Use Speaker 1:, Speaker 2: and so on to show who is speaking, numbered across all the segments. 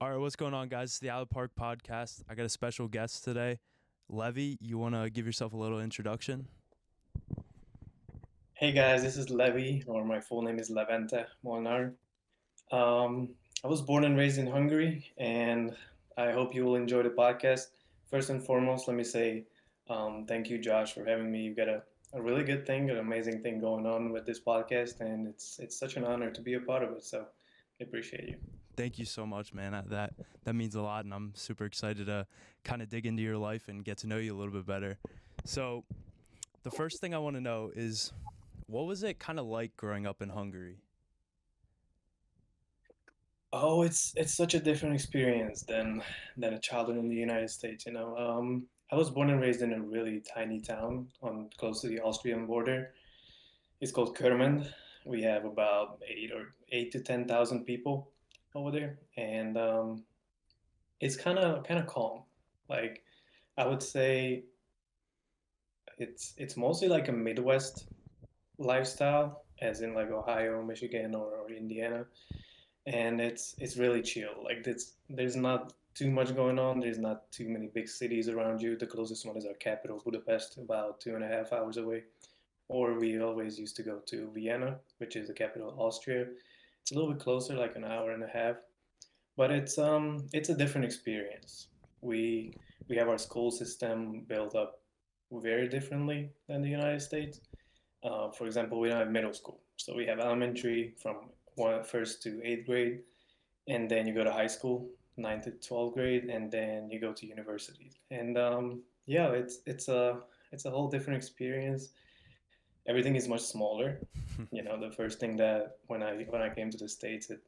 Speaker 1: All right, what's going on, guys? It's the Out Park podcast. I got a special guest today. Levi, you want to give yourself a little introduction?
Speaker 2: Hey guys, this is Levi, or my full name is Levente Molnar. Um, I was born and raised in Hungary, and I hope you will enjoy the podcast. First and foremost, let me say thank you, Josh, for having me. You've got a really good thing, an amazing thing going on with this podcast, and it's such an honor to be a part of it. So I appreciate you.
Speaker 1: Thank you so much, man. That means a lot, and I'm super excited to kind of dig into your life and get to know you a little bit better. So, the first thing I want to know is, what was it kind of like growing up in Hungary?
Speaker 2: Oh, it's such a different experience than a childhood in the United States, you know. I was born and raised in a really tiny town on close to the Austrian border. It's called Kermend. We have about 8 to 10,000 people over there, and it's kind of calm. Like I would say, it's mostly like a Midwest lifestyle, as in like Ohio, Michigan, or Indiana, and it's really chill. Like there's not too much going on. There's not too many big cities around you. The closest one is our capital, Budapest, about 2.5 hours away. Or we always used to go to Vienna, which is the capital of Austria. It's a little bit closer, like an hour and a half, but it's a different experience. We we have our school system built up very differently than the United States. For example, we don't have middle school, so we have elementary from first to eighth grade, and then you go to high school, ninth to 12th grade, and then you go to university. And yeah, it's a whole different experience. Everything is much smaller. You know, the first thing that when I came to the States, it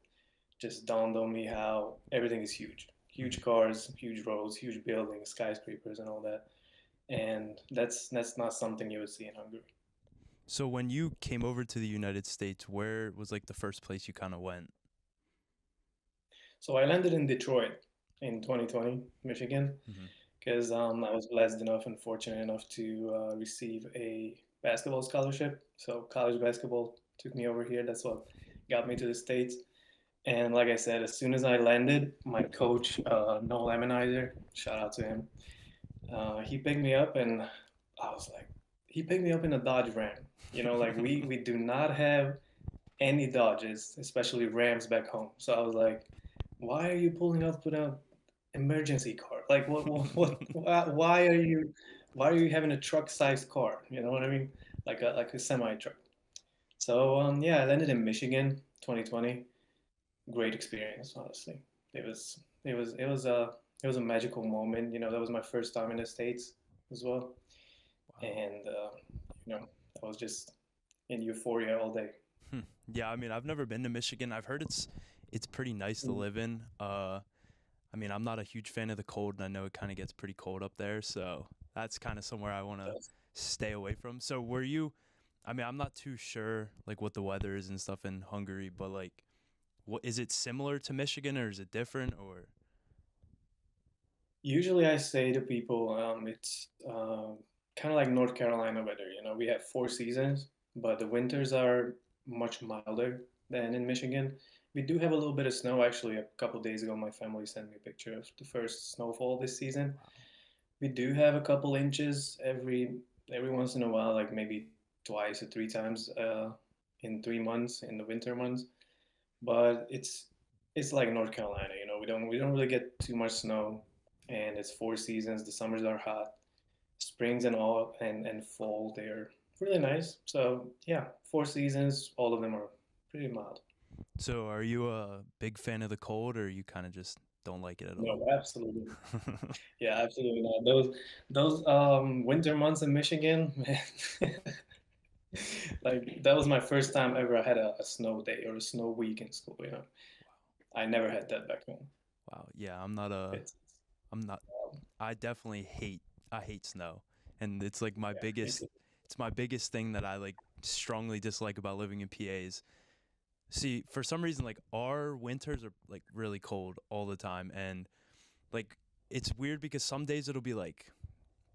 Speaker 2: just dawned on me how everything is huge. Huge cars, huge roads, huge buildings, skyscrapers, and all that. And that's not something you would see in Hungary.
Speaker 1: So, when you came over to the United States, where was like the first place you kind of went?
Speaker 2: So I landed in Detroit in 2020, Michigan,
Speaker 1: Mm-hmm.
Speaker 2: because I was blessed enough and fortunate enough to receive a basketball scholarship. So college basketball took me over here. That's what got me to the States. And like I said, as soon as I landed, my coach, Noel Emmenizer, shout out to him, he picked me up, and I was like, he picked me up in a Dodge Ram. You know, like we do not have any Dodges, especially Rams back home. So I was like, why are you pulling up with an emergency car? Like why are you having a truck-sized car? You know what I mean? Like a semi truck. So yeah, I landed in Michigan, 2020. Great experience, honestly. It was a magical moment. You know, that was my first time in the States as well,
Speaker 1: Wow.
Speaker 2: and you know, I was just in euphoria all day.
Speaker 1: Hmm. Yeah, I mean, I've never been to Michigan. I've heard it's pretty nice to
Speaker 2: Mm.
Speaker 1: live in. I mean, I'm not a huge fan of the cold, and I know it kind of gets pretty cold up there, so that's kind of somewhere I want to stay away from. So, were you? I mean, I'm not too sure like what the weather is and stuff in Hungary, but like, what is it similar to Michigan or is it different or?
Speaker 2: Usually, I say to people, it's kind of like North Carolina weather. You know, we have 4 seasons, but the winters are much milder than in Michigan. We do have a little bit of snow. Actually, a couple days ago, my family sent me a picture of the first snowfall this season.
Speaker 1: Wow.
Speaker 2: We do have a couple inches every once in a while, like maybe twice or three times in 3 months in the winter months. But it's like North Carolina, you know. We don't really get too much snow, and it's 4 seasons. The summers are hot, springs and all and fall they're really nice. So yeah, 4 seasons, all of them are pretty mild.
Speaker 1: So, are you a big fan of the cold, or you kind of just don't like it at all?
Speaker 2: No, absolutely. Yeah, absolutely not. Those winter months in Michigan, man. Like that was my first time ever I had a snow day or a snow week in school, you know. I never had that back home.
Speaker 1: Wow. Yeah, I'm not a.
Speaker 2: It's
Speaker 1: I'm not. I definitely hate. I hate snow, and it's like my
Speaker 2: yeah, me
Speaker 1: biggest.
Speaker 2: too.
Speaker 1: It's my biggest thing that I like strongly dislike about living in PA's. See, for some reason, like our winters are like really cold all the time, and like it's weird because some days it'll be like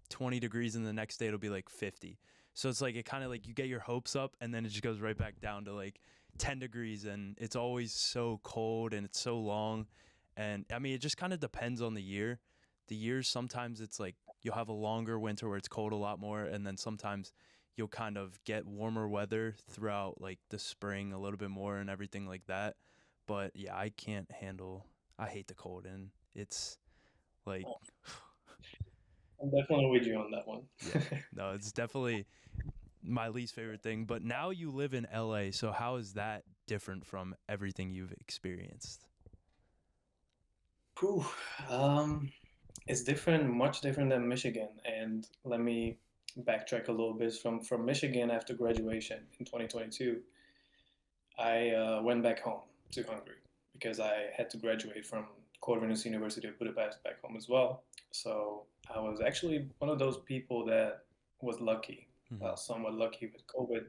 Speaker 1: 20 degrees, and the next day it'll be like 50. So it's like it kind of like you get your hopes up, and then it just goes right back down to like 10 degrees, and it's always so cold and it's so long. And I mean, it just kind of depends on the year. The years sometimes it's like you'll have a longer winter where it's cold a lot more, and then sometimes you'll kind of get warmer weather throughout like the spring a little bit more and everything like that. But yeah, I can't handle. I hate the cold, and it's like
Speaker 2: I'm definitely with you on that one.
Speaker 1: yeah, no, it's definitely my least favorite thing. But now you live in LA, so how is that different from everything you've experienced?
Speaker 2: Whew. Um, it's different, much different than Michigan. And let me backtrack a little bit. From Michigan after graduation in 2022, I went back home to Hungary because I had to graduate from Corvinus University of Budapest back home as well. So I was actually one of those people that was lucky,
Speaker 1: Hmm.
Speaker 2: well, somewhat lucky with COVID.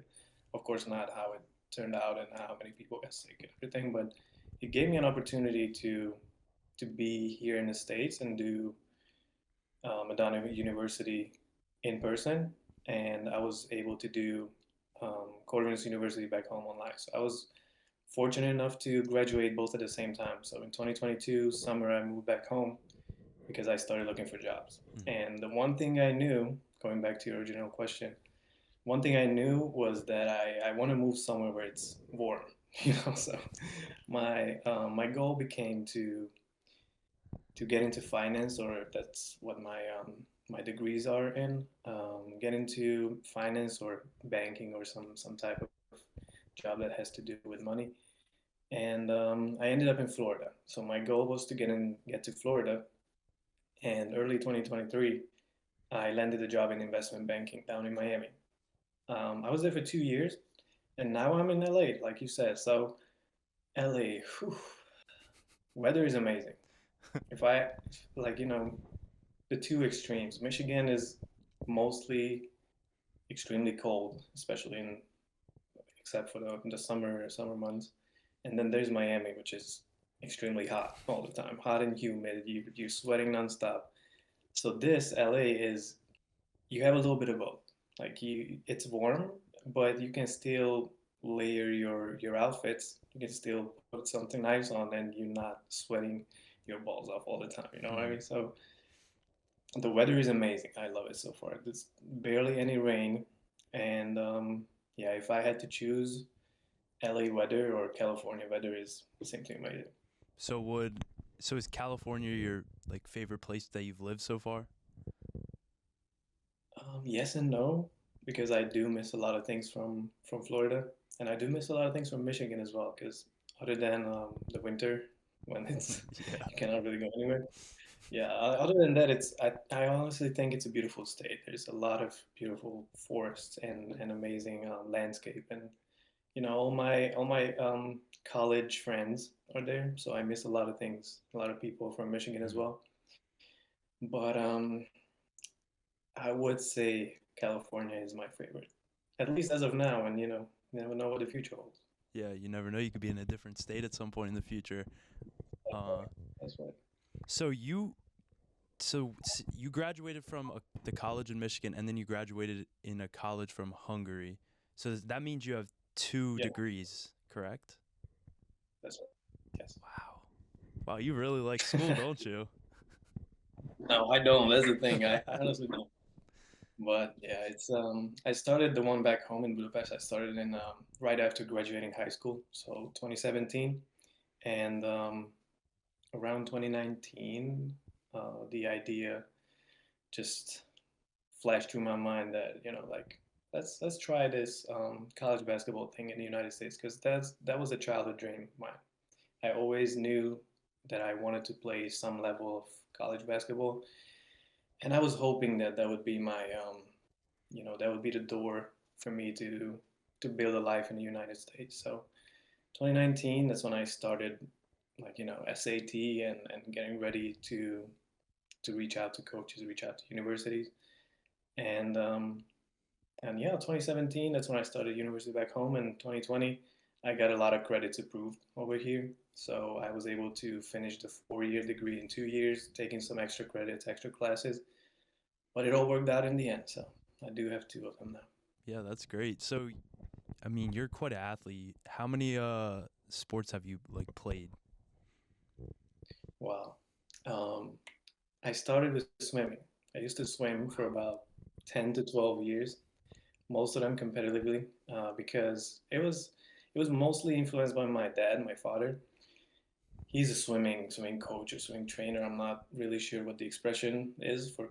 Speaker 2: Of course, not how it turned out and how many people got sick and everything, but it gave me an opportunity to be here in the States and do Madonna University in person, and I was able to do Corvinus University back home online. So I was fortunate enough to graduate both at the same time. So in 2022 summer, I moved back home because I started looking for jobs.
Speaker 1: Hmm.
Speaker 2: And the one thing I knew, going back to your original question, one thing I knew was that I want to move somewhere where it's warm. So my goal became to get into finance, or that's what my degrees are in. Get into finance or banking or some type of job that has to do with money. And I ended up in Florida. So my goal was to get to Florida. And early 2023, I landed a job in investment banking down in Miami. I was there for 2 years, and now I'm in LA, like you said. So LA, whew, weather is amazing. If I like, the two extremes. Michigan is mostly extremely cold, especially in except for the summer months. And then there's Miami, which is extremely hot all the time, hot and humid. You're sweating nonstop. So this LA is you have a little bit of both. Like it's warm, but you can still layer your outfits. You can still put something nice on, and you're not sweating your balls off all the time. You know what I
Speaker 1: Hmm.
Speaker 2: mean? So the weather is amazing. I love it so far. There's barely any rain, and yeah, if I had to choose, LA weather or California weather is the same thing amazing.
Speaker 1: So would so is California your like favorite place that you've lived so far?
Speaker 2: Yes and no, because I do miss a lot of things from Florida, and I do miss a lot of things from Michigan as well. Because other than the winter, when it's
Speaker 1: Yeah.
Speaker 2: you cannot really go anywhere. Yeah, other than that, I honestly think it's a beautiful state. There's a lot of beautiful forests and amazing landscape, and all my college friends are there, so I miss a lot of things. A lot of people from Michigan as
Speaker 1: Hmm.
Speaker 2: well. But I would say California is my favorite, at least as of now. And you never know what the future holds.
Speaker 1: Yeah, you never know. You could be in a different state at some point in the future.
Speaker 2: That's
Speaker 1: Uh,
Speaker 2: right. That's right.
Speaker 1: so you graduated from the college in Michigan, and then you graduated in a college from Hungary. So that means you have two
Speaker 2: Yeah,
Speaker 1: degrees, correct?
Speaker 2: that's right. Yes.
Speaker 1: Wow. Wow, you really like school, don't you?
Speaker 2: No, I don't. That's the thing. I honestly don't. But yeah, it's I started the one back home in Budapest. I started in right after graduating high school, so 2017, and around 2019, the idea just flashed through my mind that like let's try this college basketball thing in the United States because that was a childhood dream of mine. I always knew that I wanted to play some level of college basketball, and I was hoping that that would be that would be the door for me to build a life in the United States. So 2019, that's when I started like SAT and getting ready to reach out to coaches, reach out to universities, and and yeah, 2017, that's when I started university back home. And 2020, I got a lot of credits approved over here. So I was able to finish the 4 year degree in 2 years, taking some extra credits, extra classes. But it all worked out in the end. So I do have two of them now.
Speaker 1: Yeah, that's great. So, I mean, you're quite an athlete. How many sports have you like played?
Speaker 2: Wow. Um, I started with swimming. I used to swim for about 10 to 12 years, most of them competitively, because it was mostly influenced by my dad, my father. He's a swimming coach or swimming trainer. I'm not really sure what the expression is for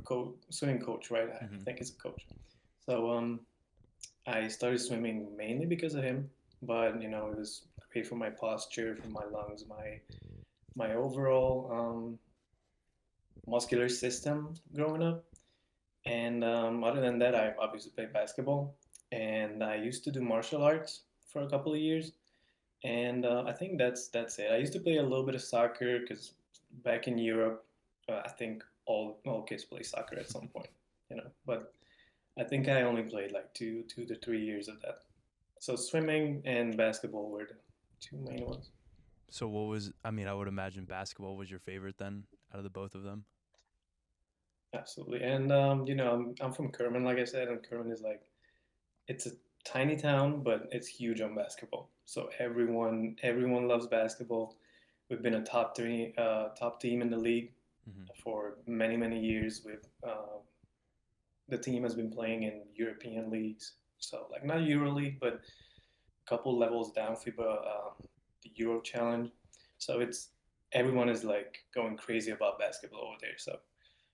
Speaker 2: swimming coach, right? I
Speaker 1: Hmm.
Speaker 2: think it's a coach. So I started swimming mainly because of him, but it was great for my posture, for my lungs, my overall muscular system growing up. And other than that, I obviously played basketball, and I used to do martial arts for a couple of years. And I think that's it. I used to play a little bit of soccer because back in Europe, I think all kids play soccer at some point, But I think I only played like two to 3 years of that. So swimming and basketball were the two main ones.
Speaker 1: So what was? I mean, I would imagine basketball was your favorite then, out of the both of them.
Speaker 2: Absolutely. And I'm from Kerman, like I said, and Kerman is like it's a tiny town, but it's huge on basketball. So everyone loves basketball. We've been a top team in the league
Speaker 1: Hmm.
Speaker 2: for many years. The team has been playing in European leagues, so like not EuroLeague, but a couple levels down FIBA, the Euro Challenge. So it's everyone is like going crazy about basketball over there. So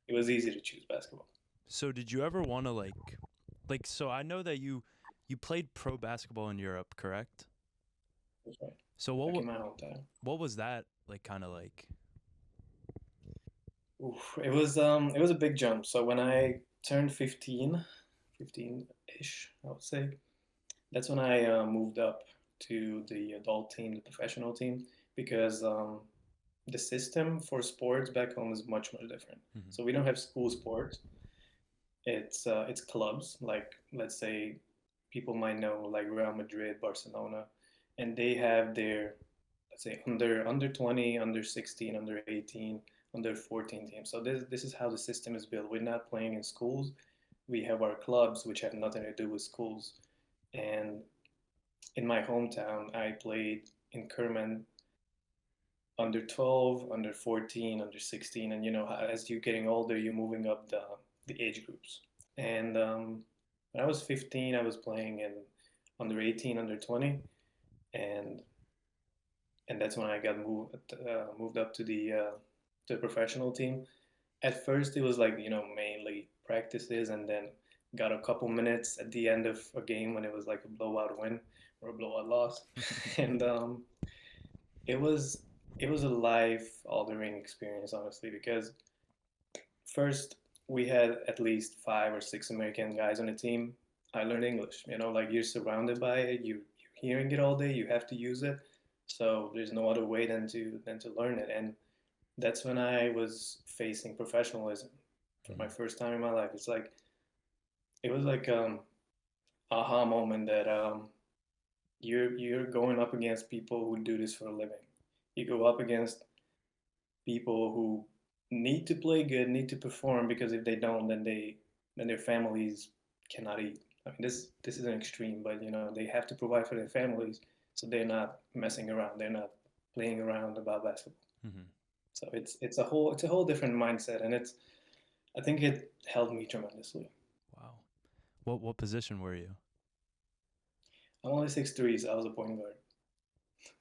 Speaker 2: it was easy to choose basketball.
Speaker 1: So did you ever want to like? So I know that you played pro basketball in Europe, correct?
Speaker 2: That's right.
Speaker 1: So
Speaker 2: Back in my hometown.
Speaker 1: what was that like? Kind of like.
Speaker 2: Oof, it was a big jump. So when I turned 15-ish, I would say, that's when I moved up to the adult team, the professional team, because the system for sports back home is much different.
Speaker 1: Hmm.
Speaker 2: So we don't have school sports. It's clubs, like let's say people might know like Real Madrid, Barcelona, and they have their, let's say, under 20, under 16, under 18, under 14 teams. So this is how the system is built. We're not playing in schools. We have our clubs, which have nothing to do with schools. And in my hometown, I played in Kerman under 12, under 14, under 16, and as you're getting older, you're moving up the age groups. And when I was 15, I was playing in under 18, under 20, and that's when I got moved up to the professional team. At first, it was like mainly practices, and then got a couple minutes at the end of a game when it was like a blowout win or a blowout loss, and it was it was a life altering experience, honestly, because first we had at least 5 or 6 American guys on the team. I learned English, like you're surrounded by it, you're hearing it all day, you have to use it. So there's no other way than to learn it. And that's when I was facing professionalism for my
Speaker 1: Hmm.
Speaker 2: first time in my life. It was like aha moment that you're going up against people who do this for a living. You go up against people who need to play good, need to perform, because if they don't, then their families cannot eat. I mean, this is an extreme, but they have to provide for their families, so they're not messing around. They're not playing around about basketball.
Speaker 1: Hmm.
Speaker 2: So it's a whole different mindset, and I think it helped me tremendously.
Speaker 1: Wow. What position were you?
Speaker 2: I'm only 6'3", so I was a point guard.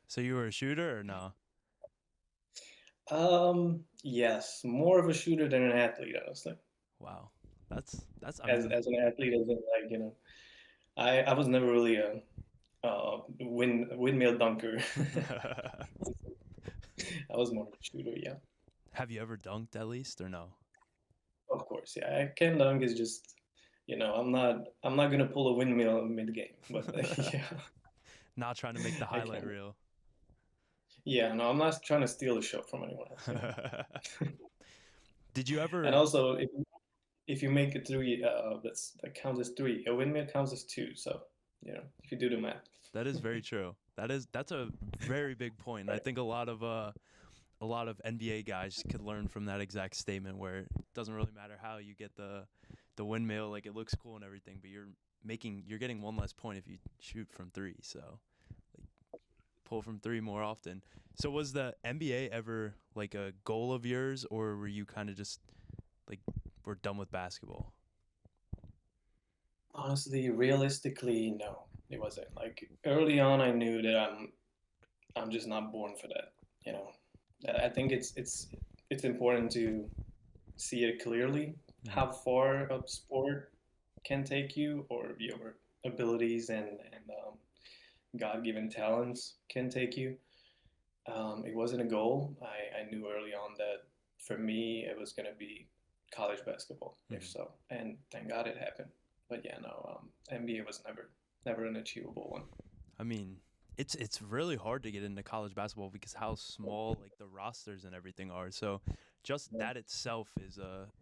Speaker 1: So you were a shooter or no?
Speaker 2: Yes, more of a shooter than an athlete, honestly.
Speaker 1: Wow. That's I
Speaker 2: As
Speaker 1: mean.
Speaker 2: as an athlete, as in like I was never really a windmill dunker. I was more of a shooter, yeah.
Speaker 1: Have you ever dunked at least or no?
Speaker 2: Of course, yeah. I can dunk is just, I'm not gonna pull a windmill mid game, but yeah,
Speaker 1: Not trying to make the
Speaker 2: I
Speaker 1: highlight
Speaker 2: can.
Speaker 1: reel.
Speaker 2: Yeah, no, I'm not trying to steal the show from anyone else.
Speaker 1: Did you
Speaker 2: And
Speaker 1: ever?
Speaker 2: also, if you make it three, that counts as three. A windmill counts as two. So, if you do the math,
Speaker 1: That is very true. That's a very big point. And I
Speaker 2: right?
Speaker 1: think a lot of NBA guys could learn from that exact statement where it doesn't really matter how you get the windmill, like it looks cool and everything, but you're getting one less point if you shoot from three. So like pull from three more often. So was the NBA ever like a goal of yours, or were you kind of just like we're done with basketball?
Speaker 2: Honestly, realistically, no, it wasn't. Like early on, I knew that I'm just not born for that. You know, I think it's important to see it clearly
Speaker 1: Hmm.
Speaker 2: how far a sport can take you, or your abilities and God-given talents can take you. It wasn't a goal. I knew early on that for me it was gonna be college basketball, if
Speaker 1: Hmm.
Speaker 2: so, and thank God it happened. But yeah, no, NBA was never an achievable one.
Speaker 1: I mean, it's really hard to get into college basketball because how small like the rosters and everything are. So just
Speaker 2: Yeah.
Speaker 1: that itself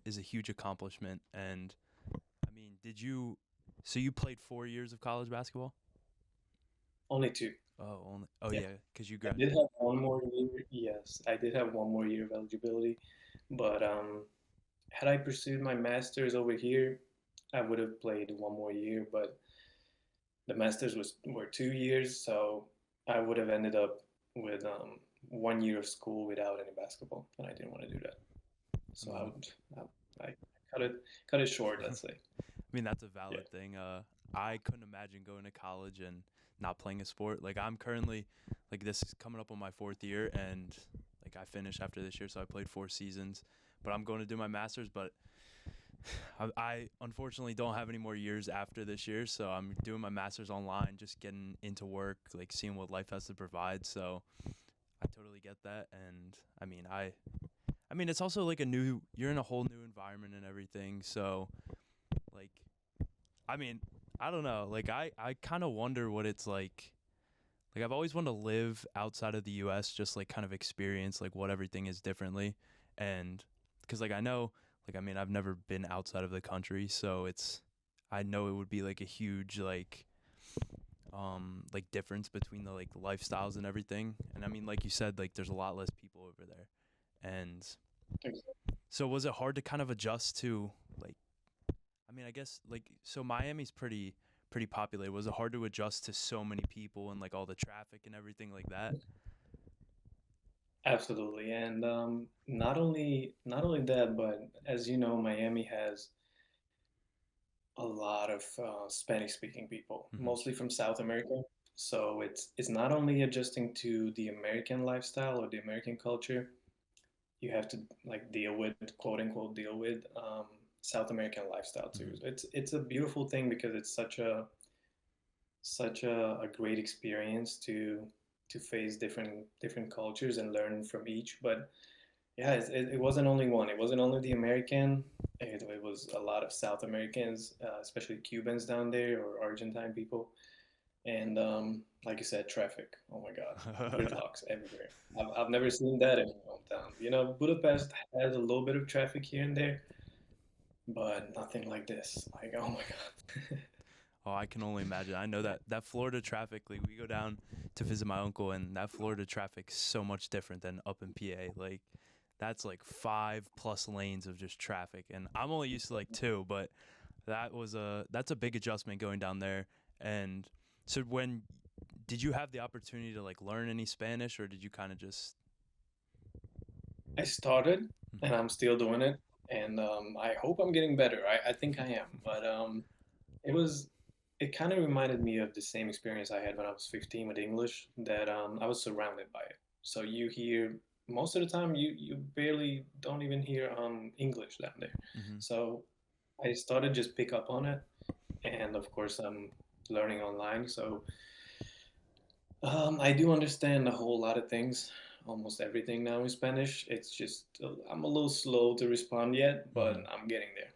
Speaker 1: is a huge accomplishment. And I mean, did you so you played 4 years of college basketball?
Speaker 2: Only two.
Speaker 1: Oh, only oh
Speaker 2: Yeah,
Speaker 1: yeah, because you
Speaker 2: I did
Speaker 1: graduated.
Speaker 2: have one more year. Yes, I did have one more year of eligibility, but had I pursued my master's over here, I would have played one more year. But the masters were 2 years, so I would have ended up with 1 year of school without any basketball, and I didn't want to do that.
Speaker 1: I
Speaker 2: So
Speaker 1: mean,
Speaker 2: I cut it short, let's say.
Speaker 1: I mean that's a
Speaker 2: Yeah.
Speaker 1: valid thing. I couldn't imagine going to college and not playing a sport. Like I'm currently, like this is coming up on my fourth year, and like I finished after this year, so I played 4 seasons. But I'm going to do my masters, but I unfortunately don't have any more years after this year, so I'm doing my master's online, just getting into work, like seeing what life has to provide. So I totally get that, and I mean, it's also like a new, you're in a whole new environment and everything. So like, I mean, I don't know, like I kind of wonder what it's like. Like I've always wanted to live outside of the U.S., just like kind of experience like what everything is differently, and because like I know, like I mean I've never been outside of the country, so it's I know it would be like a huge like difference between the like lifestyles and everything, and I mean like you said like there's a lot less people over there, and so was it hard to kind of adjust to like I mean I guess like so Miami's pretty populated. Was it hard to adjust to so many people and like all the traffic and everything like that?
Speaker 2: Absolutely, and not only that, but as you know, Miami has a lot of Spanish-speaking people,
Speaker 1: Hmm.
Speaker 2: mostly from South America. So it's not only adjusting to the American lifestyle or the American culture, you have to like deal with, quote unquote, deal with South American lifestyle too.
Speaker 1: Hmm.
Speaker 2: It's a beautiful thing because it's such a great experience to face different cultures and learn from each. But yeah, it wasn't only one. It wasn't only the American. It was a lot of South Americans, especially Cubans down there or Argentine people. And like you said, traffic. Oh my God, gridlocks everywhere. I've never seen that in my hometown. You know, Budapest has a little bit of traffic here and there, but nothing like this. Like, oh my God.
Speaker 1: Oh, I can only imagine. I know that Florida traffic, like we go down to visit my uncle, and that Florida traffic's so much different than up in PA. Like that's like 5+ lanes of just traffic, and I'm only used to like two, but that's a big adjustment going down there. And so when did you have the opportunity to like learn any Spanish, or did you kind of just?
Speaker 2: I started,
Speaker 1: Mhm.
Speaker 2: and I'm still doing it, and I hope I'm getting better. I think I am, but it was it kind of reminded me of the same experience I had when I was 15 with English, that I was surrounded by it. So you hear most of the time you barely don't even hear English down there.
Speaker 1: Mhm.
Speaker 2: So I started just pick up on it, and of course I'm learning online. So I do understand a whole lot of things, almost everything now in Spanish. It's just I'm a little slow to respond yet, but
Speaker 1: Mhm.
Speaker 2: I'm getting there.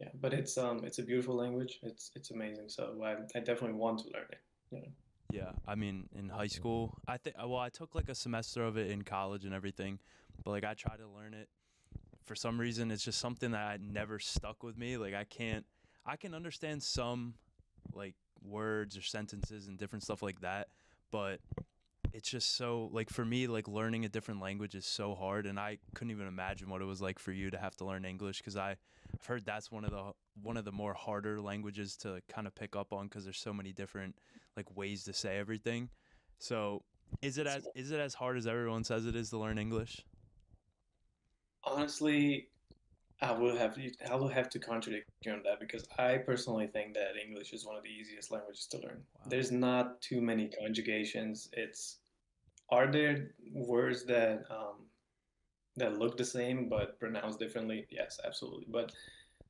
Speaker 2: Yeah, but it's a beautiful language. It's amazing. So I definitely want to learn it. You know.
Speaker 1: Yeah, I mean, in high school, I think well, I took like a semester of it in college and everything, but like I tried to learn it. For some reason, it's just something that I never stuck with me. Like I can understand some like words or sentences and different stuff like that, but it's just so like for me like learning a different language is so hard, and I couldn't even imagine what it was like for you to have to learn English because I've heard that's one of the more harder languages to kind of pick up on because there's so many different like ways to say everything. So Is it as hard as everyone says it is to learn English?
Speaker 2: Honestly, I will have to contradict you on that because I personally think that English is one of the easiest languages to learn.
Speaker 1: Wow.
Speaker 2: There's not too many conjugations. It's Are there words that look the same but pronounced differently? Yes, absolutely. But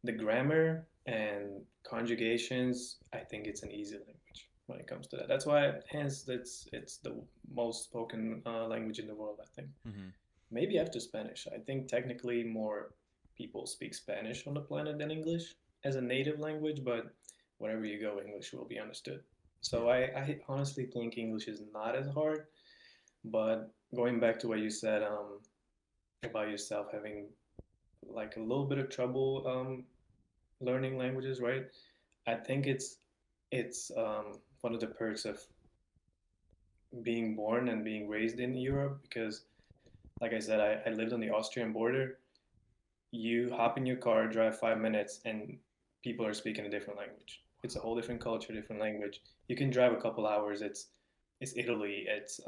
Speaker 2: the grammar and conjugations, I think it's an easy language when it comes to that. That's why, hence, it's the most spoken language in the world, I think.
Speaker 1: Hmm.
Speaker 2: Maybe after Spanish. I think technically more people speak Spanish on the planet than English as a native language, but wherever you go, English will be understood. So
Speaker 1: Yeah.
Speaker 2: I honestly think English is not as hard, but going back to what you said about yourself having like a little bit of trouble learning languages, right? I think it's one of the perks of being born and being raised in Europe because, like I said, I lived on the Austrian border. You hop in your car, drive 5 minutes, and people are speaking a different language. It's a whole different culture, different language. You can drive a couple hours. It's Italy, it's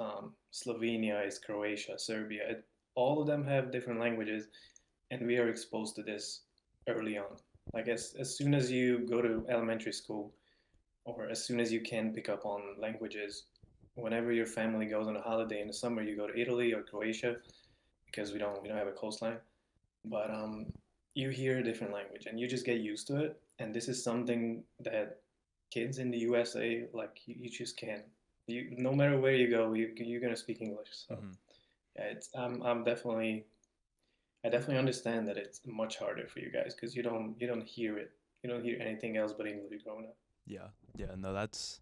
Speaker 2: Slovenia, it's Croatia, Serbia. All of them have different languages, and we are exposed to this early on. Like as soon as you go to elementary school, or as soon as you can pick up on languages, whenever your family goes on a holiday in the summer, you go to Italy or Croatia because we don't have a coastline. But you hear a different language and you just get used to it. And this is something that kids in the USA like you just can't. You no matter where you go, you're gonna speak English. So
Speaker 1: Hmm.
Speaker 2: yeah, it's I definitely understand that it's much harder for you guys because you don't hear it. You don't hear anything else but English growing up.
Speaker 1: Yeah. Yeah. No, that's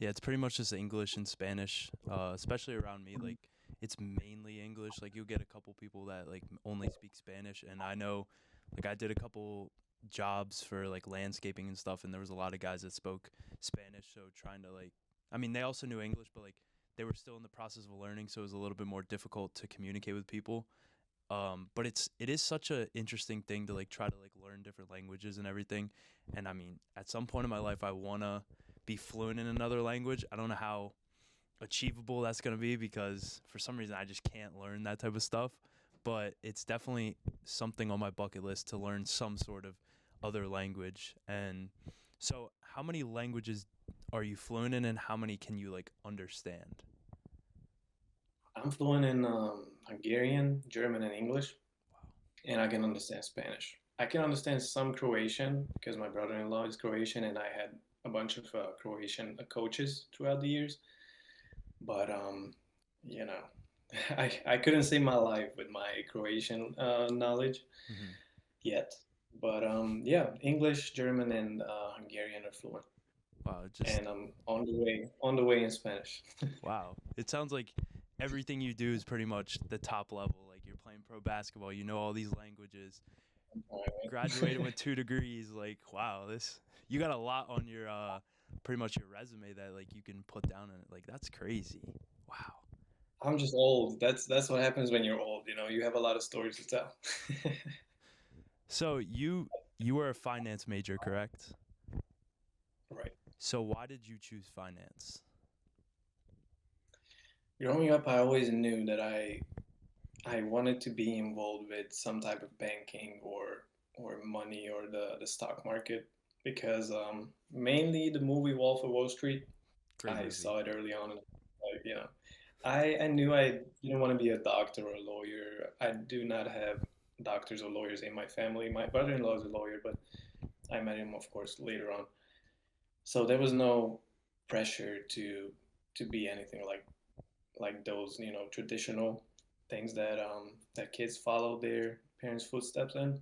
Speaker 1: yeah. It's pretty much just English and Spanish. Especially around me, like it's mainly English. Like you'll get a couple people that like only speak Spanish, and I know, like I did a couple jobs for like landscaping and stuff, and there was a lot of guys that spoke Spanish. So trying to like, I mean, they also knew English, but like they were still in the process of learning, so it was a little bit more difficult to communicate with people. But it is such a interesting thing to like try to like learn different languages and everything. And I mean, at some point in my life, I wanna be fluent in another language. I don't know how achievable that's gonna be because for some reason I just can't learn that type of stuff. But it's definitely something on my bucket list to learn some sort of other language. And so, how many languages are you fluent in, and how many can you like understand?
Speaker 2: I'm fluent in Hungarian, German, and English, and I can understand Spanish. I can understand some Croatian because my brother-in-law is Croatian, and I had a bunch of Croatian coaches throughout the years. But you know, I couldn't save my life with my Croatian knowledge
Speaker 1: Mm-hmm.
Speaker 2: yet. But yeah, English, German, and Hungarian are fluent,
Speaker 1: Wow, just
Speaker 2: and I'm on the way in Spanish.
Speaker 1: wow. It sounds like everything you do is pretty much the top level. Like you're playing pro basketball, you know all these languages, graduated with 2 degrees. Like, wow, this you got a lot on your pretty much your resume that like you can put down in it. Like that's crazy. Wow.
Speaker 2: I'm just old. That's what happens when you're old. You have a lot of stories to tell.
Speaker 1: So you were a finance major, correct?
Speaker 2: Right.
Speaker 1: So why did you choose finance?
Speaker 2: Growing up, I always knew that I wanted to be involved with some type of banking or money or the stock market because mainly the movie Wolf of Wall Street.
Speaker 1: Great
Speaker 2: I
Speaker 1: movie.
Speaker 2: saw it early on. I knew I didn't want to be a doctor or a lawyer. I do not have doctors or lawyers in my family. My brother-in-law is a lawyer, but I met him, of course, later on. So there was no pressure to be anything like those, traditional things that kids follow their parents' footsteps in.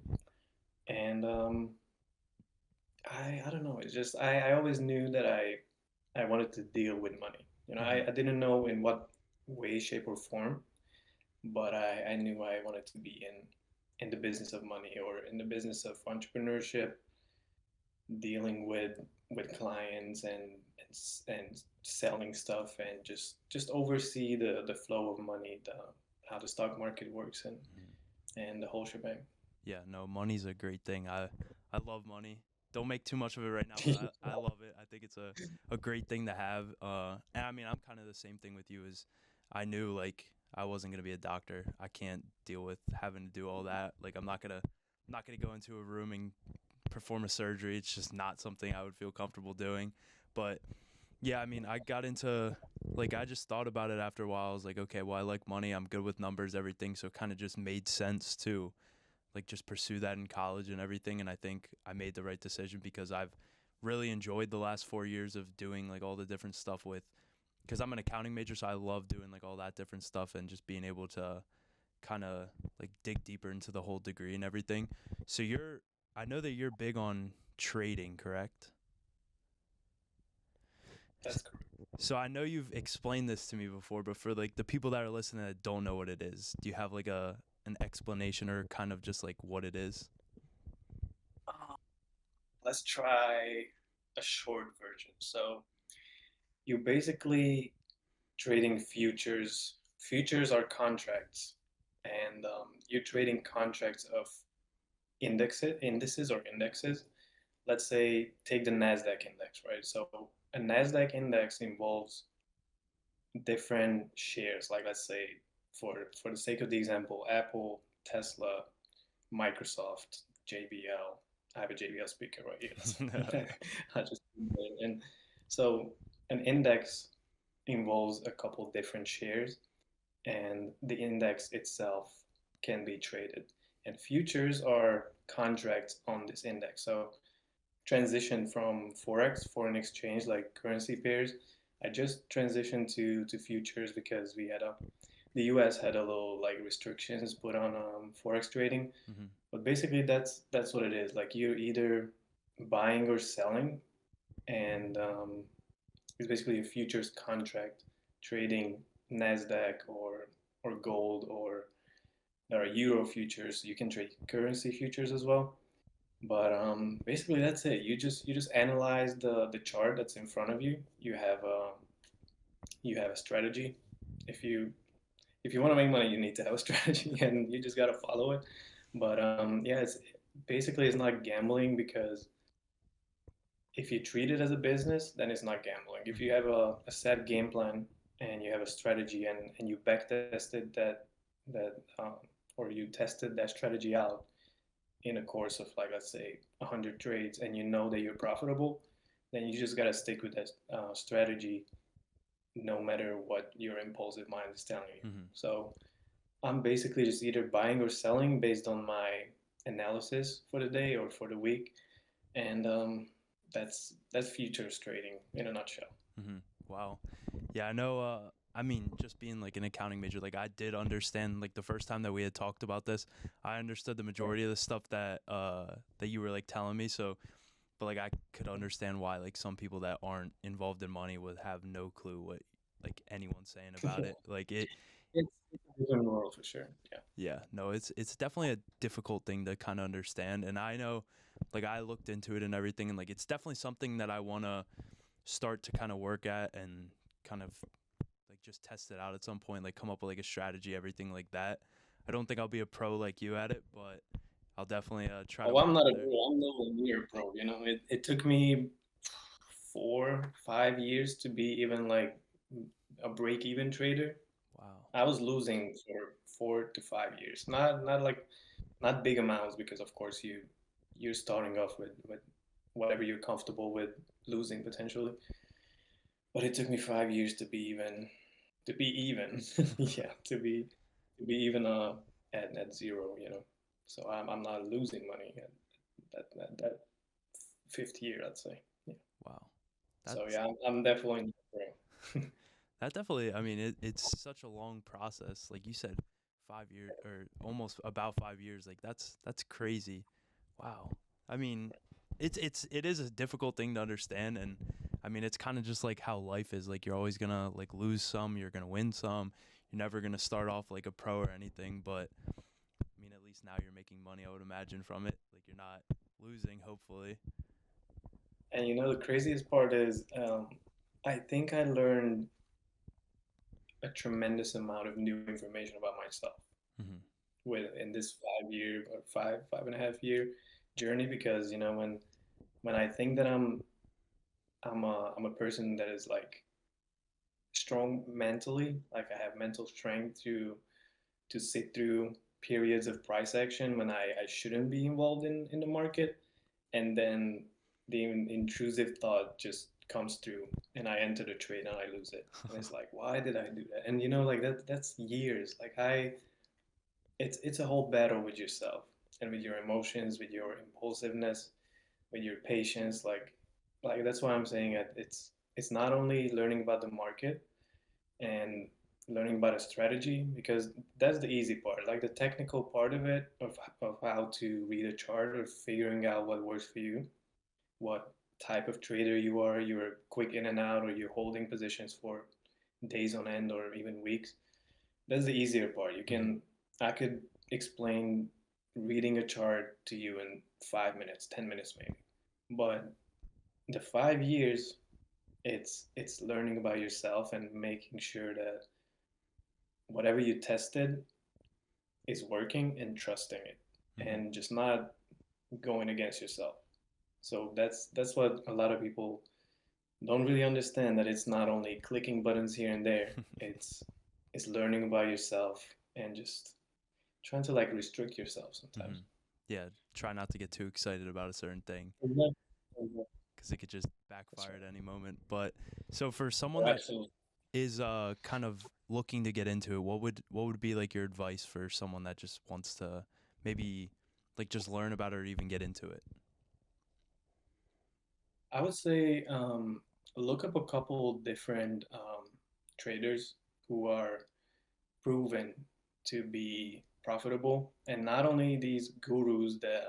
Speaker 2: And I don't know. It's just I always knew that I wanted to deal with money.
Speaker 1: Hmm.
Speaker 2: I didn't know in what way, shape, or form, but I knew I wanted to be in the business of money or in the business of entrepreneurship, dealing with clients and selling stuff and just oversee the flow of money, how the stock market works and the whole shebang.
Speaker 1: Yeah, no, money's a great thing. I love money. Don't make too much of it right now, but I love it. I think it's a great thing to have. And I mean, I'm kind of the same thing with you as I knew like I wasn't gonna be a doctor. I can't deal with having to do all that. Like I'm not gonna go into a room and perform a surgery. It's just not something I would feel comfortable doing. But yeah, I mean, I got into like I just thought about it after a while. I was like, okay, well, I like money. I'm good with numbers, everything. So it kind of just made sense to like just pursue that in college and everything. And I think I made the right decision because I've really enjoyed the last 4 years of doing like all the different stuff with because I'm an accounting major, so I love doing like all that different stuff and just being able to kind of like dig deeper into the whole degree and everything. So I know that you're big on trading, correct?
Speaker 2: That's correct.
Speaker 1: So I know you've explained this to me before, but for like the people that are listening that don't know what it is, do you have like a an explanation or kind of just like what it is?
Speaker 2: Uh, let's try a short version. So you basically trading futures. Futures are contracts, and you're trading contracts of indices or indexes. Let's say take the Nasdaq index, right? So a Nasdaq index involves different shares. Like let's say, for the sake of the example, Apple, Tesla, Microsoft, JBL. I have a JBL speaker right here. That's I just and so an index involves a couple different shares, and the index itself can be traded. And futures are contracts on this index. So transition from forex, foreign exchange, like currency pairs. I just transitioned to futures because the U.S. had a little like restrictions put on forex trading.
Speaker 1: Mm-hmm.
Speaker 2: But basically, that's what it is. Like you're either buying or selling, and it's basically a futures contract trading Nasdaq or gold, or there are euro futures. You can trade currency futures as well. But basically that's it. You just analyze the chart that's in front of you. You have a strategy. If you if you want to make money, you need to have a strategy, and you just gotta follow it. But yeah, it's not gambling because if you treat it as a business, then it's not gambling. If you
Speaker 1: Mm-hmm.
Speaker 2: have a set game plan and you have a strategy, and you back tested that or you tested that strategy out in a course of like let's say 100 trades, and you know that you're profitable, then you just gotta stick with that strategy no matter what your impulsive mind is telling you.
Speaker 1: Mm-hmm.
Speaker 2: So I'm basically just either buying or selling based on my analysis for the day or for the week, and that's futures trading in a nutshell.
Speaker 1: Mm-hmm. Wow. Yeah, I know. I mean, just being like an accounting major, like I did understand. Like the first time that we had talked about this, I understood the majority of the stuff that you were like telling me. So, but like I could understand why like some people that aren't involved in money would have no clue what like anyone's saying about it. Like it,
Speaker 2: It's a different world for sure. Yeah.
Speaker 1: yeah, no, it's definitely a difficult thing to kind of understand. And I know, like I looked into it and everything, and like it's definitely something that I want to start to kind of work at and kind of like just test it out at some point, like come up with like a strategy, everything like that. I don't think I'll be a pro like you at it, but I'll definitely try to
Speaker 2: Oh, I'm
Speaker 1: work
Speaker 2: not a
Speaker 1: there.
Speaker 2: pro. I'm nowhere near a pro. It took me 4 5 years to be even like a break even trader.
Speaker 1: Wow.
Speaker 2: I was losing for 4 to 5 years. Not big amounts because of course you're starting off with whatever you're comfortable with losing potentially. But it took me 5 years to be even. Yeah, to be even at zero. So I'm not losing money at that fifth year, I'd say. Yeah.
Speaker 1: Wow.
Speaker 2: So
Speaker 1: That's
Speaker 2: yeah, I'm definitely not pro.
Speaker 1: that definitely. I mean, it's such a long process. Like you said, 5 years or almost about 5 years. Like that's crazy. Wow. I mean, it is a difficult thing to understand, and I mean, it's kind of just like how life is. Like you're always gonna like lose some, you're gonna win some. You're never gonna start off like a pro or anything, but I mean, at least now you're making money. I would imagine from it. Like you're not losing, hopefully.
Speaker 2: And the craziest part is, I think I learned a tremendous amount of new information about myself
Speaker 1: Hmm.
Speaker 2: in this 5 year or five and a half year journey, because when I think that I'm a person that is like strong mentally. Like I have mental strength to sit through periods of price action when I shouldn't be involved in the market. And then the intrusive thought just comes through and I enter the trade and I lose it. And it's like, why did I do that? And like that's years. Like it's a whole battle with yourself and with your emotions, with your impulsiveness, with your patience. Like that's why I'm saying it. It's not only learning about the market and learning about a strategy because that's the easy part. Like the technical part of it, of how to read a chart or figuring out what works for you, what type of trader you are. You're quick in and out, or you're holding positions for days on end or even weeks. That's the easier part.
Speaker 1: Hmm.
Speaker 2: I could explain reading a chart to you in 5 minutes, 10 minutes maybe. But the 5 years, it's learning about yourself and making sure that whatever you tested is working and trusting it
Speaker 1: Hmm.
Speaker 2: and just not going against yourself. So that's what a lot of people don't really understand, that it's not only clicking buttons here and there. It's learning about yourself and just trying to like restrict yourself sometimes.
Speaker 1: Hmm. Yeah, try not to get too excited about a certain thing
Speaker 2: Exactly. Exactly.
Speaker 1: because it could just
Speaker 2: That's
Speaker 1: backfire
Speaker 2: right.
Speaker 1: at any moment. But so for someone
Speaker 2: Oh,
Speaker 1: that
Speaker 2: absolutely.
Speaker 1: is kind of looking to get into it, what would be like your advice for someone that just wants to maybe like just learn about it or even get into it?
Speaker 2: I would say look up a couple different traders who are proven to be profitable, and not only these gurus that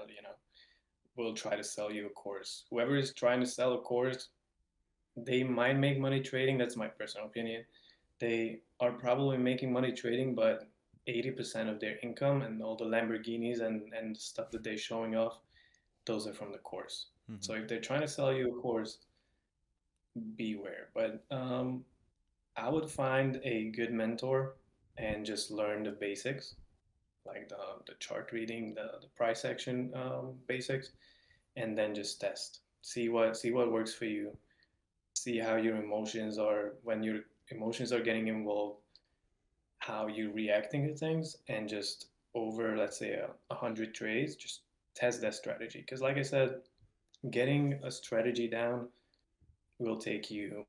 Speaker 2: will try to sell you a course. Whoever is trying to sell a course, they might make money trading. That's my personal opinion. They are probably making money trading, but 80% of their income and all the Lamborghinis and stuff that they're showing off, those are from the course.
Speaker 1: Hmm.
Speaker 2: So if they're trying to sell you a course, beware. But I would find a good mentor and just learn the basics, like the chart reading, the price action basics, and then just test. See what works for you. See how your emotions are when your emotions are getting involved, how you're reacting to things, and just over, let's say, 100 trades, just test that strategy. Because, like I said, getting a strategy down will take you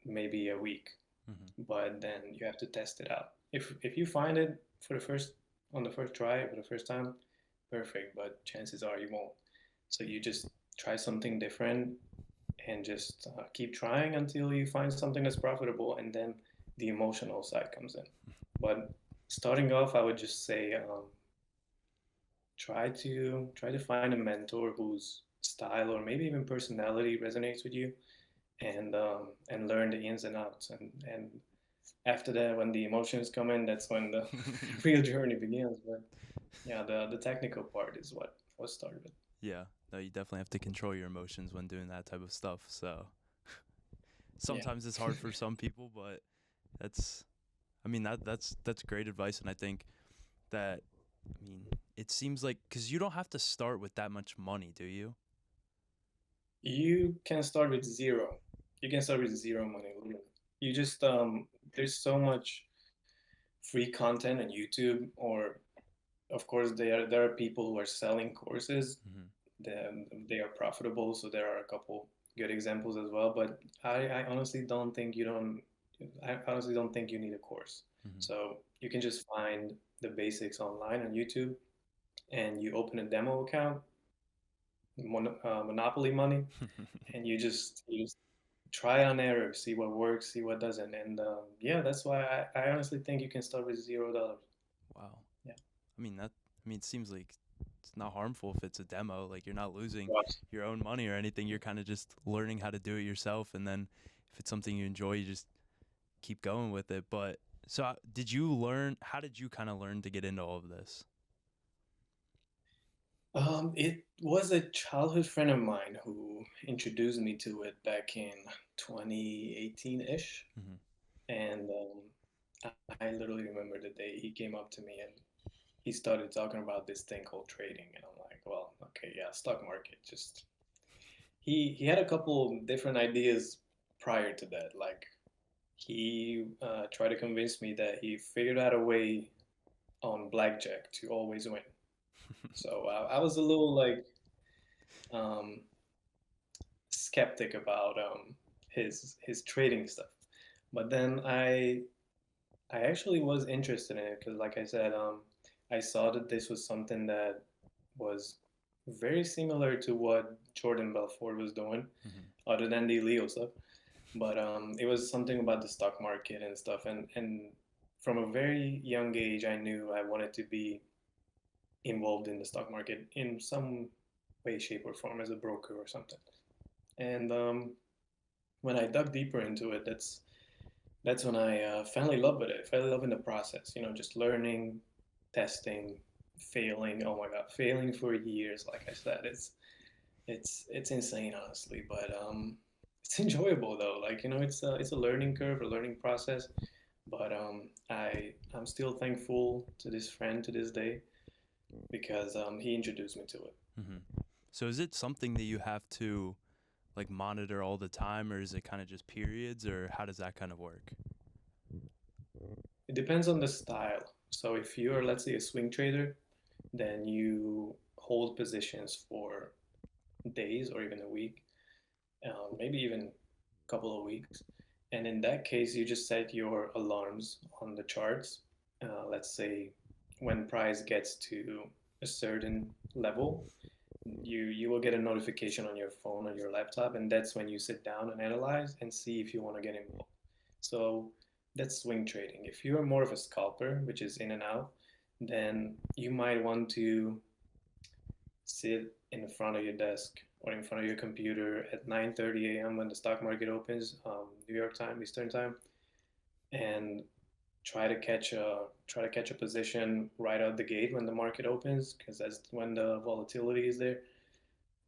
Speaker 2: maybe a week,
Speaker 1: Hmm.
Speaker 2: but then you have to test it out. If you find it for the first on the first try for the first time, perfect. But chances are you won't. So you just try something different and just keep trying until you find something that's profitable, and then the emotional side comes in. But starting off, I would just say try to find a mentor whose style or maybe even personality resonates with you, and learn the ins and outs. And after that, when the emotions come in, that's when the real journey begins. But yeah, the technical part is what started it.
Speaker 1: Yeah, no, you definitely have to control your emotions when doing that type of stuff. So
Speaker 2: Yeah.
Speaker 1: sometimes it's hard for some people, but that's I mean that's great advice, and I think that I mean it seems like because you don't have to start with that much money, do you?
Speaker 2: You can start with zero. You can start with zero money, literally. You just there's so much free content on YouTube, or of course there are people who are selling courses.
Speaker 1: Hmm.
Speaker 2: They are profitable, so there are a couple good examples as well. But I honestly don't think you don't. I honestly don't think you need a course.
Speaker 1: Hmm.
Speaker 2: So you can just find the basics online on YouTube, and you open a demo account, Monopoly money, and you just try on error, see what works, see what doesn't, and yeah, that's why I honestly think you can start with $0.
Speaker 1: Wow.
Speaker 2: Yeah.
Speaker 1: I mean that. I mean, it seems like it's not harmful if it's a demo. Like you're not losing
Speaker 2: Watch.
Speaker 1: your own money or anything. You're kind of just learning how to do it yourself, and then if it's something you enjoy, you just keep going with it. But so, did you learn? How did you kind of learn to get into all of this?
Speaker 2: It was a childhood friend of mine who introduced me to it back in 2018-ish,
Speaker 1: Hmm.
Speaker 2: and I literally remember the day he came up to me and he started talking about this thing called trading, and I'm like, well, okay, yeah, stock market. Just he had a couple different ideas prior to that, like he tried to convince me that he figured out a way on blackjack to always win. So I was a little like um, skeptic about his trading stuff, but then I actually was interested in it because, like I said, I saw that this was something that was very similar to what Jordan Belfort was doing,
Speaker 1: Mhm.
Speaker 2: other than the illegal stuff. But it was something about the stock market and stuff, and from a very young age, I knew I wanted to be involved in the stock market in some way, shape, or form as a broker or something. And when I dug deeper into it, that's when I fell in love with it. Fell in love in the process. You know, just learning, testing, failing. Oh my God, failing for years. Like I said, it's insane, honestly. But it's enjoyable though. Like you know, it's a learning curve, a learning process. But I'm still thankful to this friend to this day because he introduced me to it.
Speaker 1: Mhm. So is it something that you have to like monitor all the time, or is it kind of just periods, or how does that kind of work?
Speaker 2: It depends on the style. So if you're, let's say, a swing trader, then you hold positions for days or even a week, maybe even a couple of weeks. And in that case, you just set your alarms on the charts. Let's say when price gets to a certain level, you will get a notification on your phone or your laptop, and that's when you sit down and analyze and see if you want to get involved. So that's swing trading. If you are more of a scalper, which is in and out, then you might want to sit in front of your desk or in front of your computer at 9:30 a.m. when the stock market opens, New York time, Eastern time, and try to catch a position right out the gate when the market opens, because that's when the volatility is there.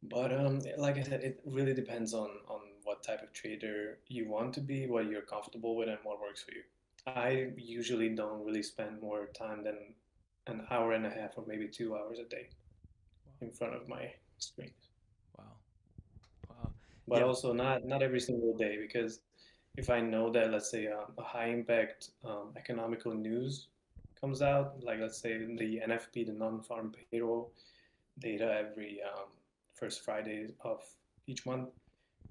Speaker 2: But like I said, it really depends on what type of trader you want to be, what you're comfortable with, and what works for you. I usually don't really spend more time than an hour and a half or maybe 2 hours a day in front of my screen.
Speaker 1: Wow. Wow.
Speaker 2: But
Speaker 1: Yeah.
Speaker 2: also not every single day, because if I know that, let's say, a high impact economical news comes out, like let's say the NFP, the non-farm payroll data every first Friday of each month,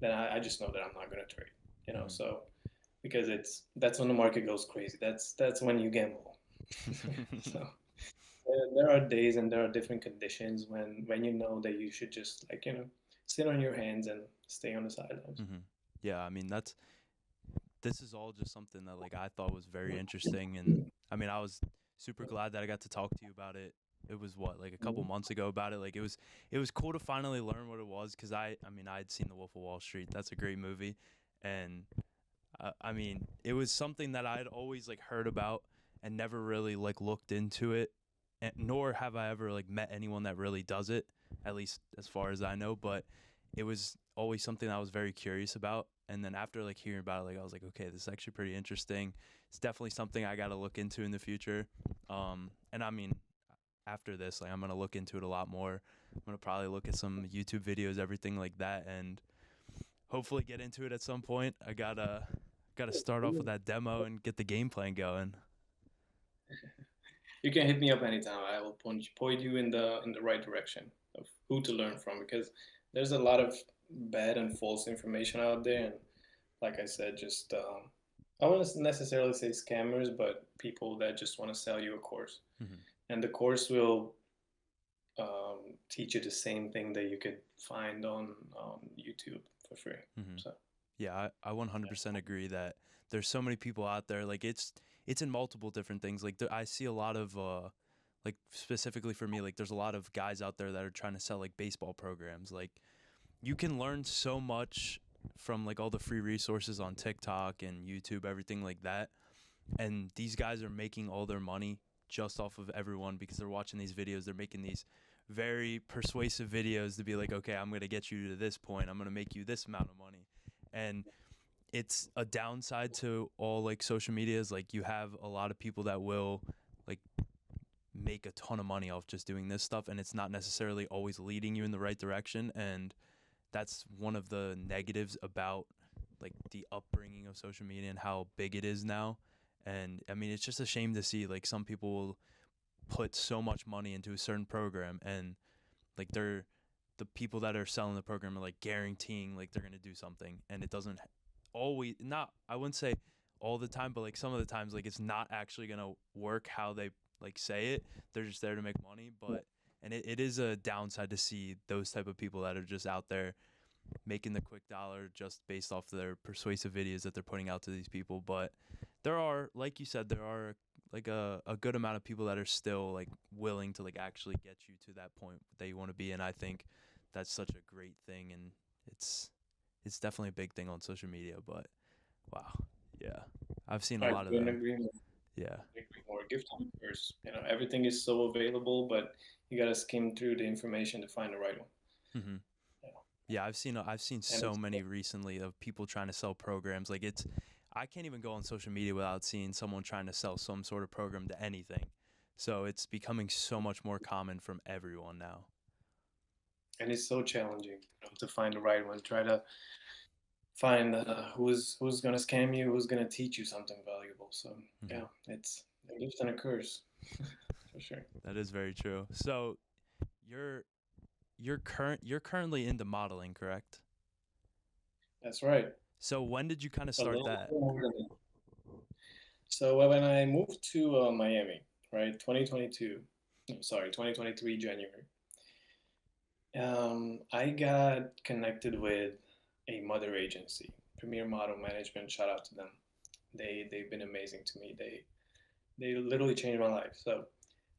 Speaker 2: then I just know that I'm not going to trade. You know,
Speaker 1: Mhm.
Speaker 2: so because that's when the market goes crazy. That's when you gamble. So there are days and there are different conditions when you know that you should just, like, sit on your hands and stay on the sidelines.
Speaker 1: Mhm. Yeah, I mean that's this is all just something that like I thought was very interesting, and I mean I was super glad that I got to talk to you about it. It was what, like a couple months ago about it. Like it was cool to finally learn what it was, cuz I mean I had seen The Wolf of Wall Street. That's a great movie, and I mean it was something that I'd always like heard about and never really like looked into it, and nor have I ever like met anyone that really does it, at least as far as I know, but it was always something I was very curious about. And then after like hearing about it, like I was like, okay, this is actually pretty interesting. It's definitely something I got to look into in the future. And I mean, after this, like I'm gonna look into it a lot more. I'm gonna probably look at some YouTube videos, everything like that, and hopefully get into it at some point. I gotta start off with that demo and get the game plan going.
Speaker 2: You can hit me up anytime. I will point you in the right direction of who to learn from, because there's a lot of bad and false information out there, and like I said, just I wouldn't necessarily say scammers, but people that just want to sell you a course,
Speaker 1: Mm-hmm.
Speaker 2: and the course will teach you the same thing that you could find on YouTube for free.
Speaker 1: Mm-hmm.
Speaker 2: So
Speaker 1: Yeah, I 100% agree that there's so many people out there. Like it's in multiple different things. Like I see a lot of like specifically for me, like there's a lot of guys out there that are trying to sell like baseball programs. Like you can learn so much from like all the free resources on TikTok and YouTube, everything like that. And these guys are making all their money just off of everyone because they're watching these videos. They're making these very persuasive videos to be like, okay, I'm going to get you to this point. I'm going to make you this amount of money. And it's a downside to all like social media is like you have a lot of people that will like make a ton of money off just doing this stuff, and it's not necessarily always leading you in the right direction. And that's one of the negatives about like the upbringing of social media and how big it is now. And I mean, it's just a shame to see like some people will put so much money into a certain program, and like they're the people that are selling the program are like guaranteeing like they're going to do something, and it doesn't always, not, I wouldn't say all the time, but like some of the times like it's not actually going to work how they like say it. They're just there to make money. But and it is a downside to see those type of people that are just out there making the quick dollar just based off their persuasive videos that they're putting out to these people. But there are, like you said, there are like a good amount of people that are still like willing to like actually get you to that point that you want to be. And I think that's such a great thing, and it's it's definitely a big thing on social media. But wow, yeah, I've seen a
Speaker 2: I
Speaker 1: lot of
Speaker 2: couldn't
Speaker 1: them.
Speaker 2: agree more.
Speaker 1: Yeah.
Speaker 2: Agree more. Gift hackers, everything is so available, but you gotta skim through the information to find the right one.
Speaker 1: Hmm.
Speaker 2: Yeah,
Speaker 1: Yeah, I've seen
Speaker 2: and
Speaker 1: so many recently of people trying to sell programs. Like it's, I can't even go on social media without seeing someone trying to sell some sort of program to anything. So it's becoming so much more common from everyone now.
Speaker 2: it's so challenging, to find the right one. Try to find who's gonna scam you, who's gonna teach you something valuable. So
Speaker 1: Hmm.
Speaker 2: yeah, it's a gift and a curse for sure.
Speaker 1: That is very true. So you're you're currently into modeling, correct?
Speaker 2: That's right.
Speaker 1: So when did you kind of
Speaker 2: A
Speaker 1: start
Speaker 2: little
Speaker 1: that?
Speaker 2: more than so when I moved to Miami, right, 2022, no, sorry, 2023 January, I got connected with a mother agency, Premier Model Management. Shout out to them. They've been amazing to me. They literally changed my life. So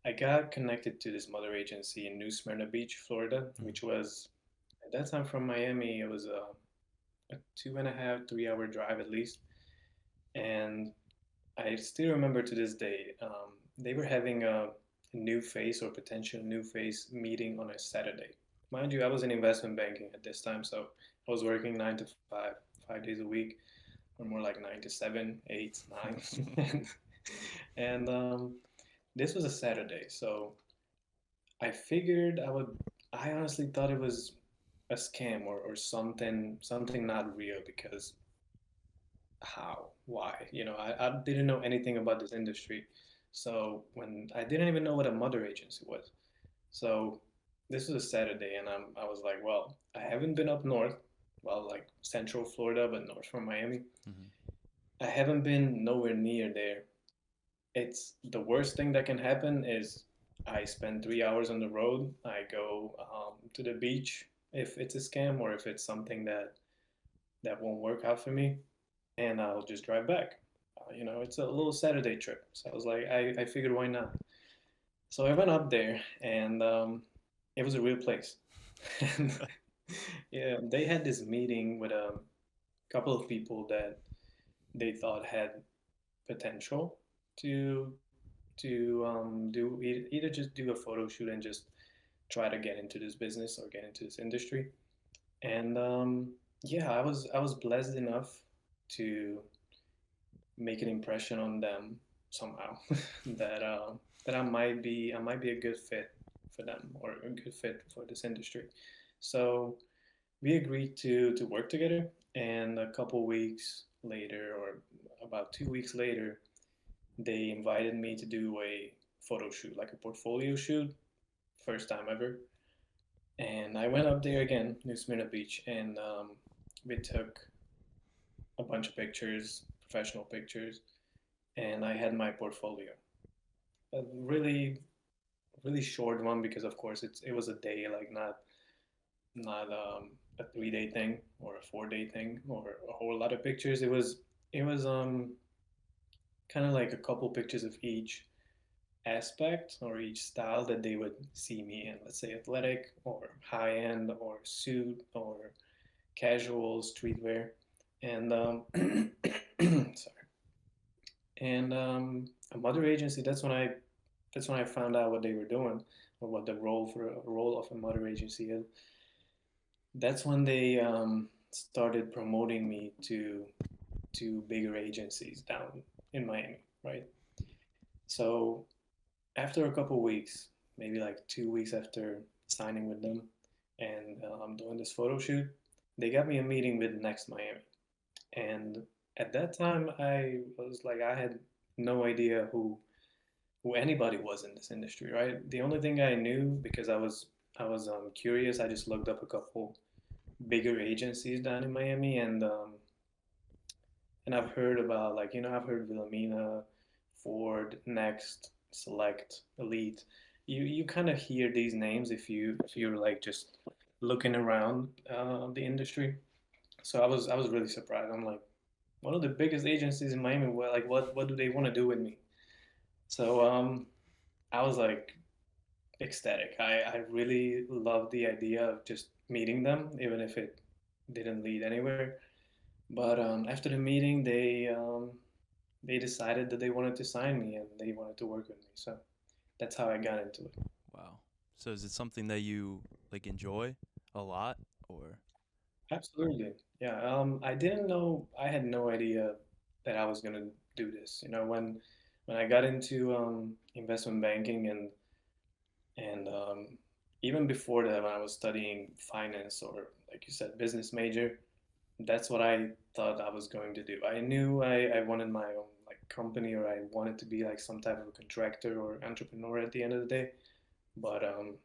Speaker 2: I got connected to this mother agency in New Smyrna Beach, Florida,
Speaker 1: Mhm.
Speaker 2: which was at that time from Miami. It was a 2.5, 3 hour drive at least. And I still remember to this day, they were having a new face or potential new face meeting on a Saturday. Mind you, I was in investment banking at this time, so I was working 9 to 5, 5 days a week, or more like 9 to 7, 8, 9. And this was a Saturday, so I figured I honestly thought it was a scam or something not real because how, why? I didn't know anything about this industry. So when I didn't even know what a mother agency was. So this was a Saturday, and I was like, well, I haven't been up north, well, like Central Florida, but north from Miami.
Speaker 1: Mhm.
Speaker 2: I haven't been nowhere near there. It's the worst thing that can happen is I spend 3 hours on the road. I go to the beach if it's a scam or if it's something that won't work out for me, and I'll just drive back. It's a little Saturday trip. So I was like, I figured why not? So I went up there, and it was a real place. And yeah, they had this meeting with a couple of people that they thought had potential to do either just do a photo shoot and just try to get into this business or get into this industry. And yeah, I was blessed enough to make an impression on them somehow that that I might be a good fit for them or a good fit for this industry. So we agreed to work together, and a couple weeks later, or about 2 weeks later, they invited me to do a photo shoot, like a portfolio shoot, first time ever. And I went up there again, New Smyrna Beach, and we took a bunch of pictures, professional pictures, and I had my portfolio. A really short one because of course it was a day, like not a 3 day thing or a 4 day thing or a whole lot of pictures. It was kind of like a couple pictures of each aspect or each style that they would see me in. Let's say athletic or high end or suit or casual streetwear. And sorry. And a mother agency. That's when I found out what they were doing or what the role of a mother agency is. That's when they started promoting me to bigger agencies down in Miami, right? So after a couple weeks, maybe like 2 weeks after signing with them and doing this photo shoot, they got me a meeting with Next Miami. And at that time, I was like, I had no idea who anybody was in this industry, right? The only thing I knew, because I was curious, I just looked up a couple bigger agencies down in Miami, and I've heard about, like, I've heard Wilhelmina, Ford, Next, Select, Elite. You kind of hear these names if you're like just looking around the industry. So I was really surprised. I'm like, one of the biggest agencies in Miami. Like, what do they want to do with me? So I was like ecstatic. I really loved the idea of just meeting them, even if it didn't lead anywhere. But after the meeting, they decided that they wanted to sign me and they wanted to work with me. So that's how I got into it.
Speaker 1: Wow. So is it something that you like enjoy a lot or?
Speaker 2: Absolutely. Yeah. I didn't know, I had no idea that I was gonna do this. When I got into investment banking and even before that, when I was studying finance or like you said, business major, that's what I thought I was going to do. I knew I wanted my own like company or I wanted to be like some type of a contractor or entrepreneur at the end of the day. But um,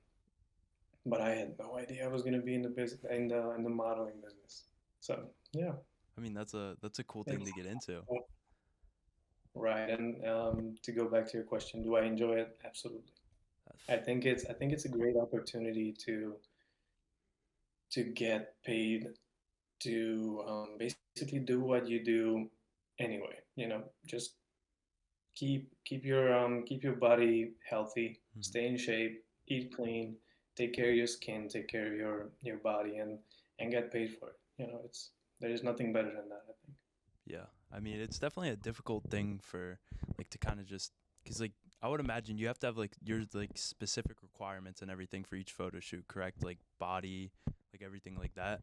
Speaker 2: but I had no idea I was going to be in the business in the modeling business. So yeah,
Speaker 1: I mean, that's a cool thing
Speaker 2: it's
Speaker 1: to get into.
Speaker 2: right. And to go back to your question, do I enjoy it? Absolutely.
Speaker 1: That's-
Speaker 2: I think it's a great opportunity to get paid to basically do what you do anyway. Just keep your body healthy,
Speaker 1: mhm.
Speaker 2: stay in shape, eat clean, take care of your skin, take care of your body, and get paid for it. It's there is nothing better than that, I think.
Speaker 1: Yeah. I mean, it's definitely a difficult thing for like to kind of just cuz like I would imagine you have to have like your like specific requirements and everything for each photo shoot, correct? Like body, like everything like that.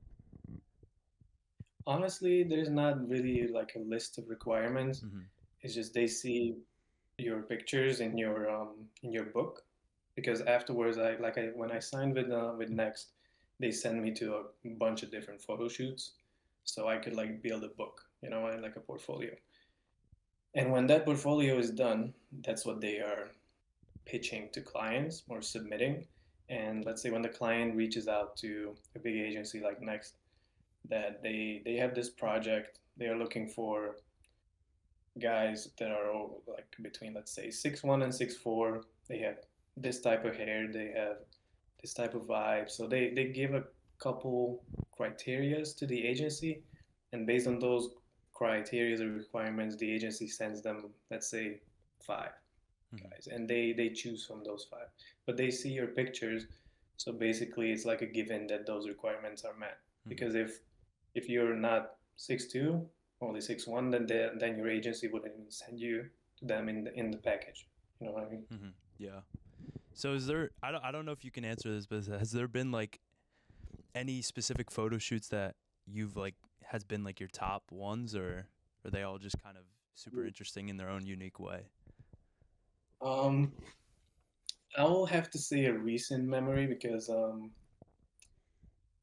Speaker 2: Honestly, there's not really like a list of requirements.
Speaker 1: Mhm.
Speaker 2: It's just they see your pictures in your book because afterwards I when I signed with Next, they send me to a bunch of different photo shoots so I could like build a book, and like a portfolio. And when that portfolio is done, that's what they are pitching to clients or submitting. And let's say when the client reaches out to a big agency like Next, that they have this project, they are looking for guys that are all like between, let's say, 6'1" and 6'4". They have this type of hair, they have this type of vibe. So they give a couple criterias to the agency, and based on those criterias or requirements, the agency sends them, let's say, five
Speaker 1: Mhm.
Speaker 2: guys, and they choose from those five. But they see your pictures, so basically it's like a given that those requirements are met.
Speaker 1: Mhm.
Speaker 2: Because if you're not 6'2", only 6'1", then your agency wouldn't even send you to them in the package. You know what I mean?
Speaker 1: Mhm. Yeah. So is there I don't know if you can answer this, but has there been like any specific photo shoots that you've like has been like your top ones or are they all just kind of super interesting in their own unique way?
Speaker 2: Um, I will have to say a recent memory because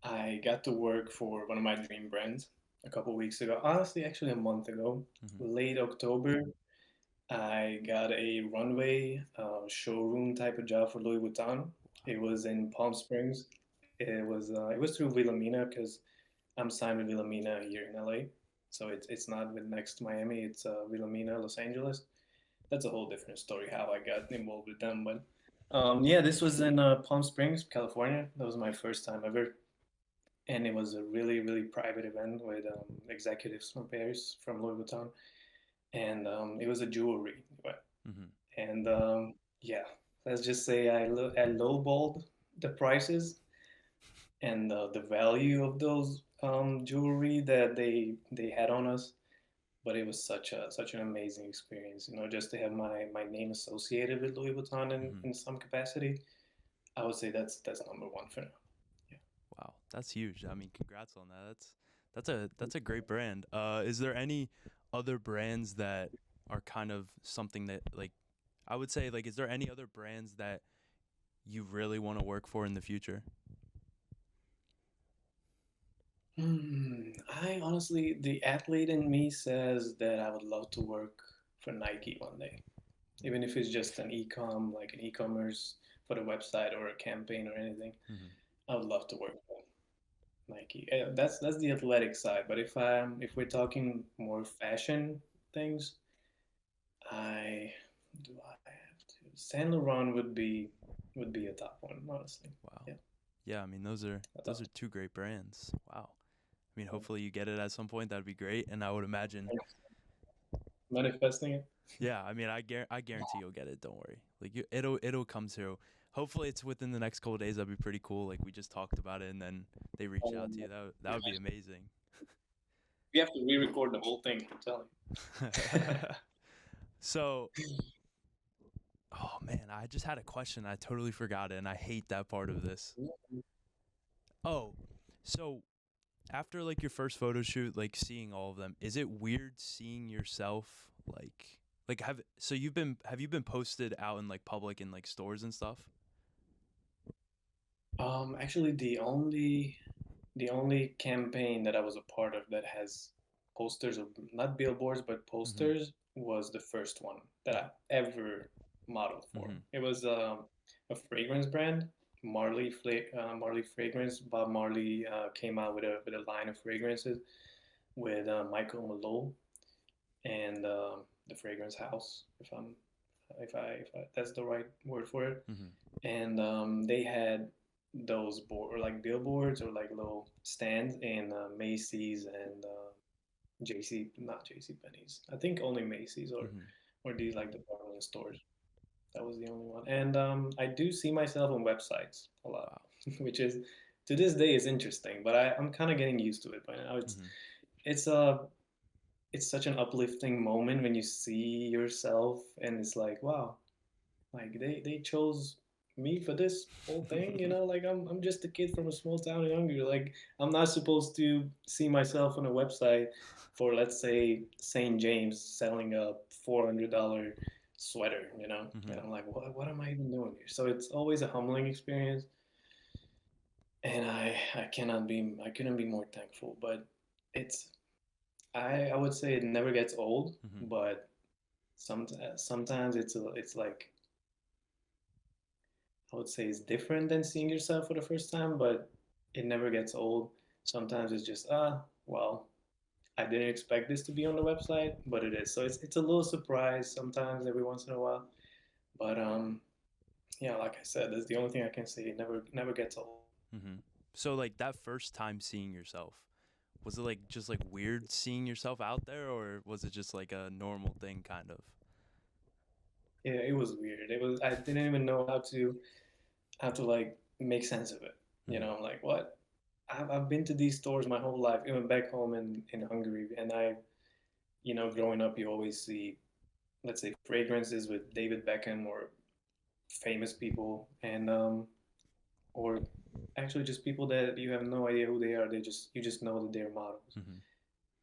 Speaker 2: I got to work for one of my dream brands a couple weeks ago. Honestly, actually a month ago,
Speaker 1: Mhm.
Speaker 2: late October. I got a runway showroom type of job for Louis Vuitton. It was in Palm Springs. It was through Wilhelmina because I'm signed with Wilhelmina here in LA. So it's not with next Miami. It's Wilhelmina, Los Angeles. That's a whole different story how I got involved with them. But yeah, this was in Palm Springs, California. That was my first time ever, and it was a really really private event with executives from Paris from Louis Vuitton, and it was a jewelry event.
Speaker 1: Mhm.
Speaker 2: And yeah, let's just say I lowballed the prices and the value of those jewelry that they had on us. But it was such an amazing experience, just to have my name associated with Louis Vuitton
Speaker 1: Mhm.
Speaker 2: in some capacity. I would say that's number one for now. Yeah.
Speaker 1: Wow, that's huge. I mean, congrats on that. That's a great brand. Is there any other brands that are kind of something that like I would say like is there any other brands that you really want to work for in the future?
Speaker 2: I honestly, the athlete in me says that I would love to work for Nike one day, even if it's just like an e-commerce for the website or a campaign or anything.
Speaker 1: Hmm.
Speaker 2: I would love to work for Nike. That's the athletic side. But if we're talking more fashion things, I I have to. Saint Laurent would be a top one, honestly.
Speaker 1: Wow.
Speaker 2: Yeah,
Speaker 1: Yeah, I mean
Speaker 2: a
Speaker 1: those
Speaker 2: top
Speaker 1: are two great brands. Wow. I mean,
Speaker 2: one.
Speaker 1: hopefully you get it at some point. That'd be great. And I would imagine,
Speaker 2: Manifesting it.
Speaker 1: yeah. I mean, I guarantee you'll get it. Don't worry. Like it'll come through. Hopefully it's within the next couple of days. That'd be pretty cool. Like we just talked about it, and then they reach out to you. That would be amazing.
Speaker 2: We have to re-record the whole thing. I'm telling
Speaker 1: So, oh man, I just had a question. I totally forgot it, and I hate that part of this.
Speaker 2: you.
Speaker 1: Oh, so after like your first photo shoot, like seeing all of them, is it weird seeing yourself like have you been posted out in like public in like stores and stuff?
Speaker 2: Actually, the only campaign that I was a part of that has posters of not billboards but
Speaker 1: Mhm.
Speaker 2: posters was the first one that I ever modeled for.
Speaker 1: Mhm.
Speaker 2: It was a fragrance brand, Marley Fragrance. Bob Marley came out with a line of fragrances with Michael Malone and the Fragrance House, if I that's the right word for it.
Speaker 1: Mhm.
Speaker 2: And they had those board or like billboards or like little stands in Macy's and not JC Penney's. I think only Macy's
Speaker 1: Mhm.
Speaker 2: or these like department stores. That was the only one. And I do see myself on websites a lot,
Speaker 1: Wow.
Speaker 2: which is to this day is interesting, but I'm kind of getting used to it by now.
Speaker 1: Mhm.
Speaker 2: It's uh it's such an uplifting moment when you see yourself and it's like, wow, like they chose me for this whole thing, you know? Like I'm just a kid from a small town in Hungary. Like I'm not supposed to see myself on a website for let's say St. James selling a $400 sweater, you know? And
Speaker 1: Mhm.
Speaker 2: I'm like, what am I even doing here? So it's always a humbling experience, and I couldn't be more thankful. But it's I would say it never gets old,
Speaker 1: Mhm.
Speaker 2: but sometimes it's like I would say it's different than seeing yourself for the first time, but it never gets old. Sometimes it's just, well, I didn't expect this to be on the website, but it is. So it's a little surprise sometimes every once in a while. But yeah, like I said, that's the only thing I can say. It never gets old.
Speaker 1: Mhm. So like that first time seeing yourself, was it like just like weird seeing yourself out there, or was it just like a normal thing kind of?
Speaker 2: Yeah, it was weird. It was I didn't even know how to like make sense of it. You
Speaker 1: Mhm.
Speaker 2: know, I'm like, what? I've been to these stores my whole life, even back home in Hungary, and growing up, you always see let's say fragrances with David Beckham or famous people and or actually just people that you have no idea who they are. You just know that they're models.
Speaker 1: Mhm.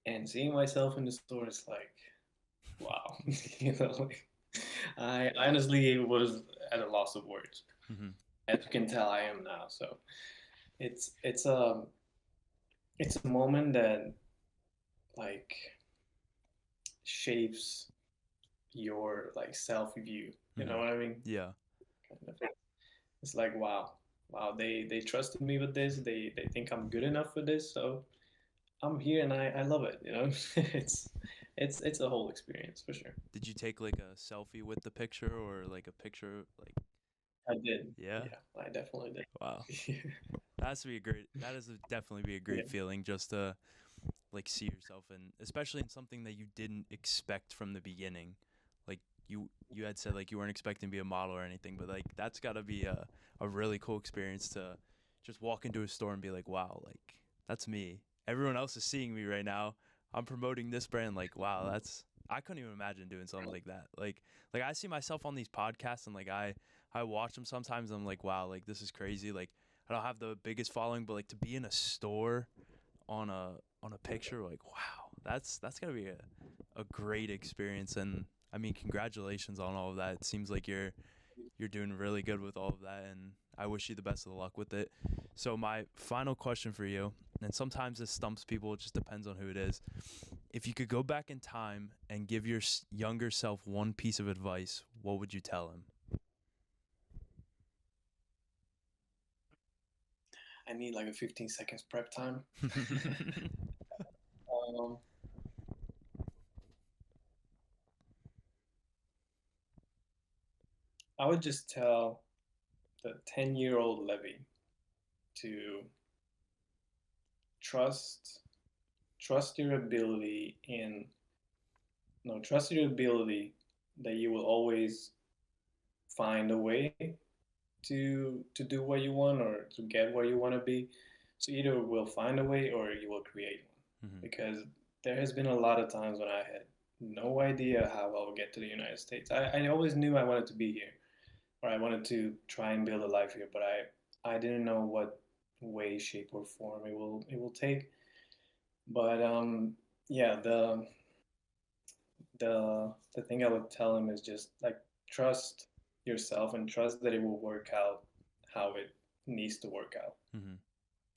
Speaker 2: And seeing myself in the store is like, wow, like I honestly was at a loss of words.
Speaker 1: Mhm.
Speaker 2: As you can tell, I am now. So it's it's a it's a moment that like shapes your like self view. You know
Speaker 1: Mhm.
Speaker 2: what I mean?
Speaker 1: Yeah.
Speaker 2: Kind of. It's like wow, they trusted me with this. They think I'm good enough for this. So I'm here and I love it. You know, it's a whole experience for sure.
Speaker 1: Did you take like a selfie with the picture or like a picture like
Speaker 2: I did.
Speaker 1: yeah?
Speaker 2: Yeah, I definitely
Speaker 1: Wow.
Speaker 2: did.
Speaker 1: That is definitely be a
Speaker 2: Yeah.
Speaker 1: great feeling just to like see yourself and especially in something that you didn't expect from the beginning. Like you had said like you weren't expecting to be a model or anything, but like that's got to be a really cool experience to just walk into a store and be like, "Wow, like that's me. Everyone else is seeing me right now. I'm promoting this brand like, wow, that's I couldn't even imagine doing something like that. Like I see myself on these podcasts and like I watch them sometimes and I'm like, wow, like this is crazy. Like I don't have the biggest following, but like to be in a store on a picture like wow that's gotta be a great experience and I mean congratulations on all of that. It seems like you're doing really good with all of that and I wish you the best of luck with it. So my final question for you, and sometimes this stumps people. It just depends on who it is. If you could go back in time and give your younger self one piece of advice, what would you tell him?
Speaker 2: I need like a 15 seconds prep time. Um, I would just tell the 10-year-old Levi to trust trust your ability in no trust your ability that you will always find a way to do what you want or to get where you want to be. So either we'll find a way or you will create one.
Speaker 1: Hmm.
Speaker 2: Because there has been a lot of times when I had no idea how I would get to the United States. I always knew I wanted to be here or I wanted to try and build a life here, but I didn't know what way, shape, or form it will take. But yeah, the thing I would tell him is just like trust yourself and trust that it will work out how it needs to work out.
Speaker 1: Hmm.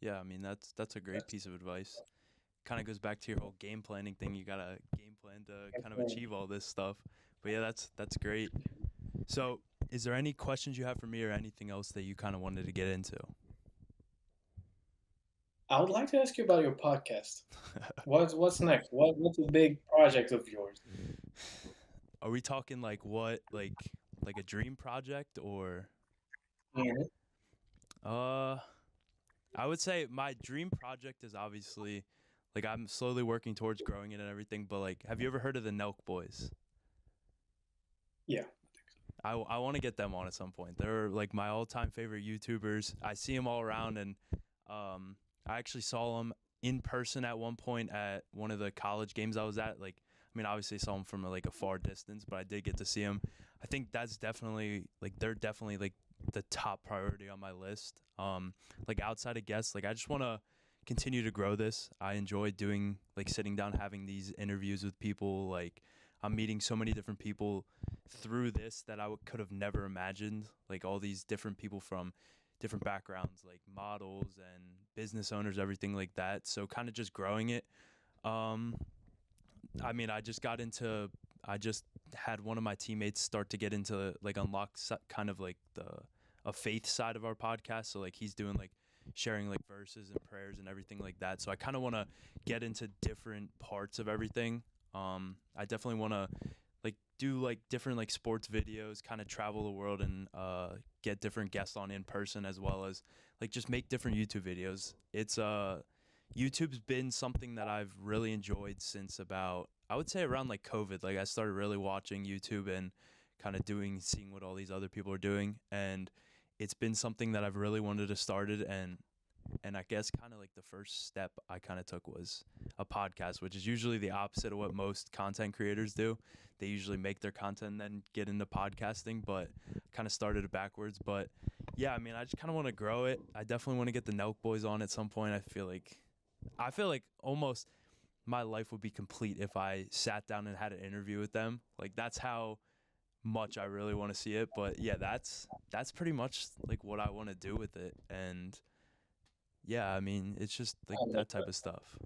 Speaker 1: Yeah, I mean that's a great
Speaker 2: That's
Speaker 1: piece of advice. Kind of goes back to your whole game planning thing. You gotta game plan to kind of
Speaker 2: important.
Speaker 1: achieve all this stuff. But yeah, that's great. So, is there any questions you have for me or anything else that you kind of wanted to get into?
Speaker 2: I would like to ask you about your podcast. What's next? What's a big project of yours?
Speaker 1: Are we talking like what like a dream project or
Speaker 2: Mhm.
Speaker 1: uh I would say my dream project is obviously like I'm slowly working towards growing it and everything, but like have you ever heard of the Nelk Boys?
Speaker 2: Yeah.
Speaker 1: I want to get them on at some point. They're like my all-time favorite YouTubers. I see them all around, and I actually saw them in person at one point at one of the college games I was at. Like, I mean, obviously saw them from like a far distance, but I did get to see them. I think that's definitely like they're definitely like the top priority on my list. Like outside of guests, like I just want to continue to grow this. I enjoy doing like sitting down having these interviews with people. Like I'm meeting so many different people through this that could have never imagined. Like all these different people from different backgrounds, like models and business owners, everything like that. So kind of just growing it. Um, I mean, I just had one of my teammates start to get into like unlock kind of like the a faith side of our podcast. So like he's doing like sharing like verses and prayers and everything like that. So I kind of want to get into different parts of everything. I definitely want to like do like different like sports videos, kind of travel the world and get different guests on in person as well as like just make different YouTube videos. It's YouTube's been something that I've really enjoyed since about I would say around like COVID. Like I started really watching YouTube and kind of seeing what all these other people are doing, and it's been something that I've really wanted to start it and I guess kind of like the first step I kind of took was a podcast, which is usually the opposite of what most content creators do. They usually make their content and then get into podcasting, but kind of started it backwards. But yeah, I mean, I just kind of want to grow it. I definitely want to get the Nelk Boys on at some point. I feel like almost my life would be complete if I sat down and had an interview with them. Like that's how much I really want to see it. But yeah, that's pretty much like what I want to do with it. And yeah, I mean, it's just like
Speaker 2: I love
Speaker 1: that type
Speaker 2: that.
Speaker 1: of stuff.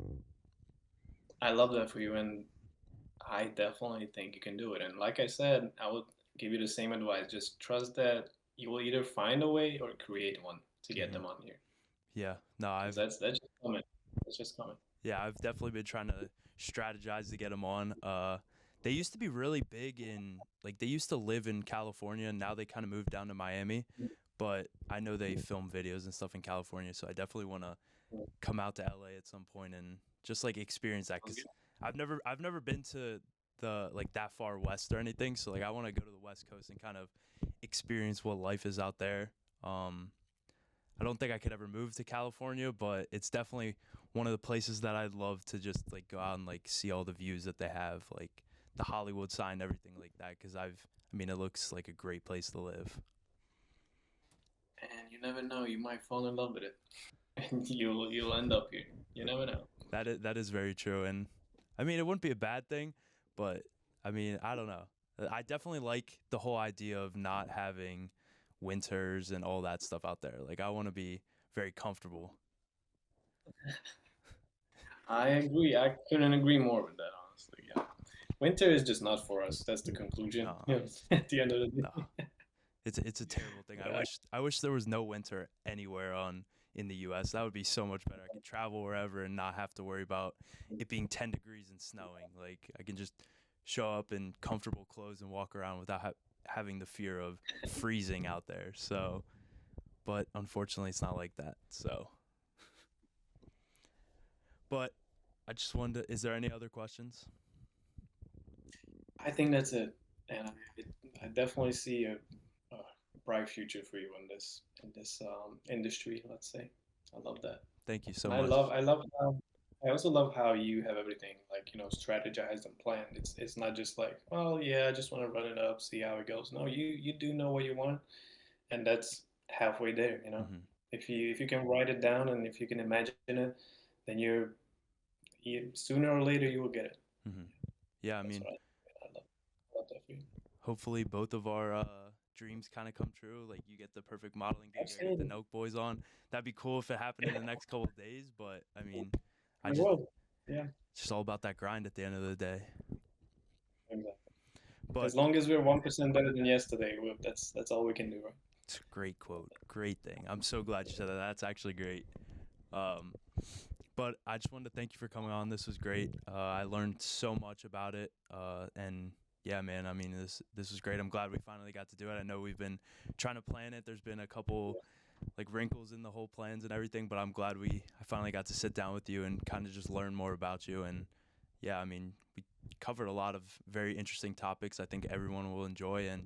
Speaker 2: I love that for you, and I definitely think you can do it. And like I said, I would give you the same advice. Just trust that you will either find a way or create one to get
Speaker 1: Hmm.
Speaker 2: them on here.
Speaker 1: Yeah, no,
Speaker 2: Because that's just coming. That's just coming.
Speaker 1: I've definitely been trying to strategize to get them on. They used to be really big in like they used to live in California, and now they kind of moved down to Miami. But I know they film videos and stuff in California, so I definitely want to come out to LA at some point and just like experience that
Speaker 2: Sounds
Speaker 1: because
Speaker 2: good.
Speaker 1: I've never been to the like that far west or anything. So like I want to go to the West Coast and kind of experience what life is out there. Um, I don't think I could ever move to California, but it's definitely one of the places that I'd love to just like go out and like see all the views that they have, like the Hollywood sign, everything like that. Because I mean, it looks like a great place to live.
Speaker 2: And you never know, you might fall in love with it. And you'll end up here. You never know.
Speaker 1: That is very true, and I mean, it wouldn't be a bad thing, but I mean, I don't know. I definitely like the whole idea of not having winters and all that stuff out there. Like, I want to be very comfortable.
Speaker 2: I agree. I couldn't agree more with that, honestly. Yeah. Winter is just not for us. That's the conclusion.
Speaker 1: No,
Speaker 2: At the end of the
Speaker 1: no.
Speaker 2: day.
Speaker 1: It's a terrible thing.
Speaker 2: But I,
Speaker 1: I wish there was no winter anywhere on in the U.S. That would be so much better. I could travel wherever and not have to worry about it being 10 degrees and snowing. Like I can just show up in comfortable clothes and walk around without having the fear of freezing out there. So, but unfortunately, it's not like that. So, but I just wanted to, is there any other questions?
Speaker 2: I think that's it. And I definitely see a bright future for you in this industry, let's say. I love that.
Speaker 1: Thank you so
Speaker 2: And
Speaker 1: much.
Speaker 2: I love how I also love how you have everything like, strategized and planned. It's not just like, oh yeah, I just want to run it up, see how it goes. No, you do know what you want, and that's halfway there.
Speaker 1: Hmm.
Speaker 2: If you can write it down and if you can imagine it, then sooner or later you will get it.
Speaker 1: Hmm. Yeah, I
Speaker 2: That's
Speaker 1: mean,
Speaker 2: what I love that for you.
Speaker 1: hopefully both of our dreams kind of come true. Like you get the perfect modeling gig, I get the
Speaker 2: Absolutely.
Speaker 1: Noke boys on. That'd be cool if it happened in the next couple of days. But I mean, I
Speaker 2: It
Speaker 1: just
Speaker 2: will. Yeah,
Speaker 1: it's just all about that grind at the end of the day.
Speaker 2: exactly.
Speaker 1: But
Speaker 2: As long as we're 1% better than yesterday, that's all we can do, right?
Speaker 1: it's a great quote, great thing. I'm so glad you said that. That's actually great. Um, but I just wanted to thank you for coming on. This was great. I learned so much about it, and yeah, man. I mean, this was great. I'm glad we finally got to do it. I know we've been trying to plan it. There's been a couple like wrinkles in the whole plans and everything, but I'm glad I finally got to sit down with you and kind of just learn more about you. And yeah, I mean, we covered a lot of very interesting topics. I think everyone will enjoy. And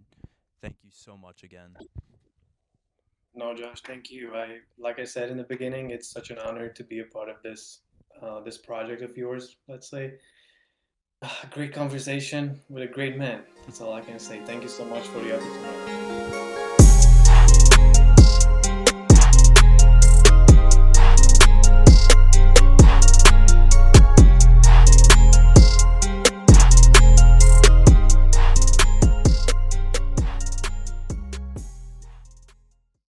Speaker 1: thank you so much again.
Speaker 2: No, Josh, thank you. Like I said in the beginning, it's such an honor to be a part of this project of yours. Let's say, great conversation with a great man. That's all I can say. Thank you so much for the opportunity.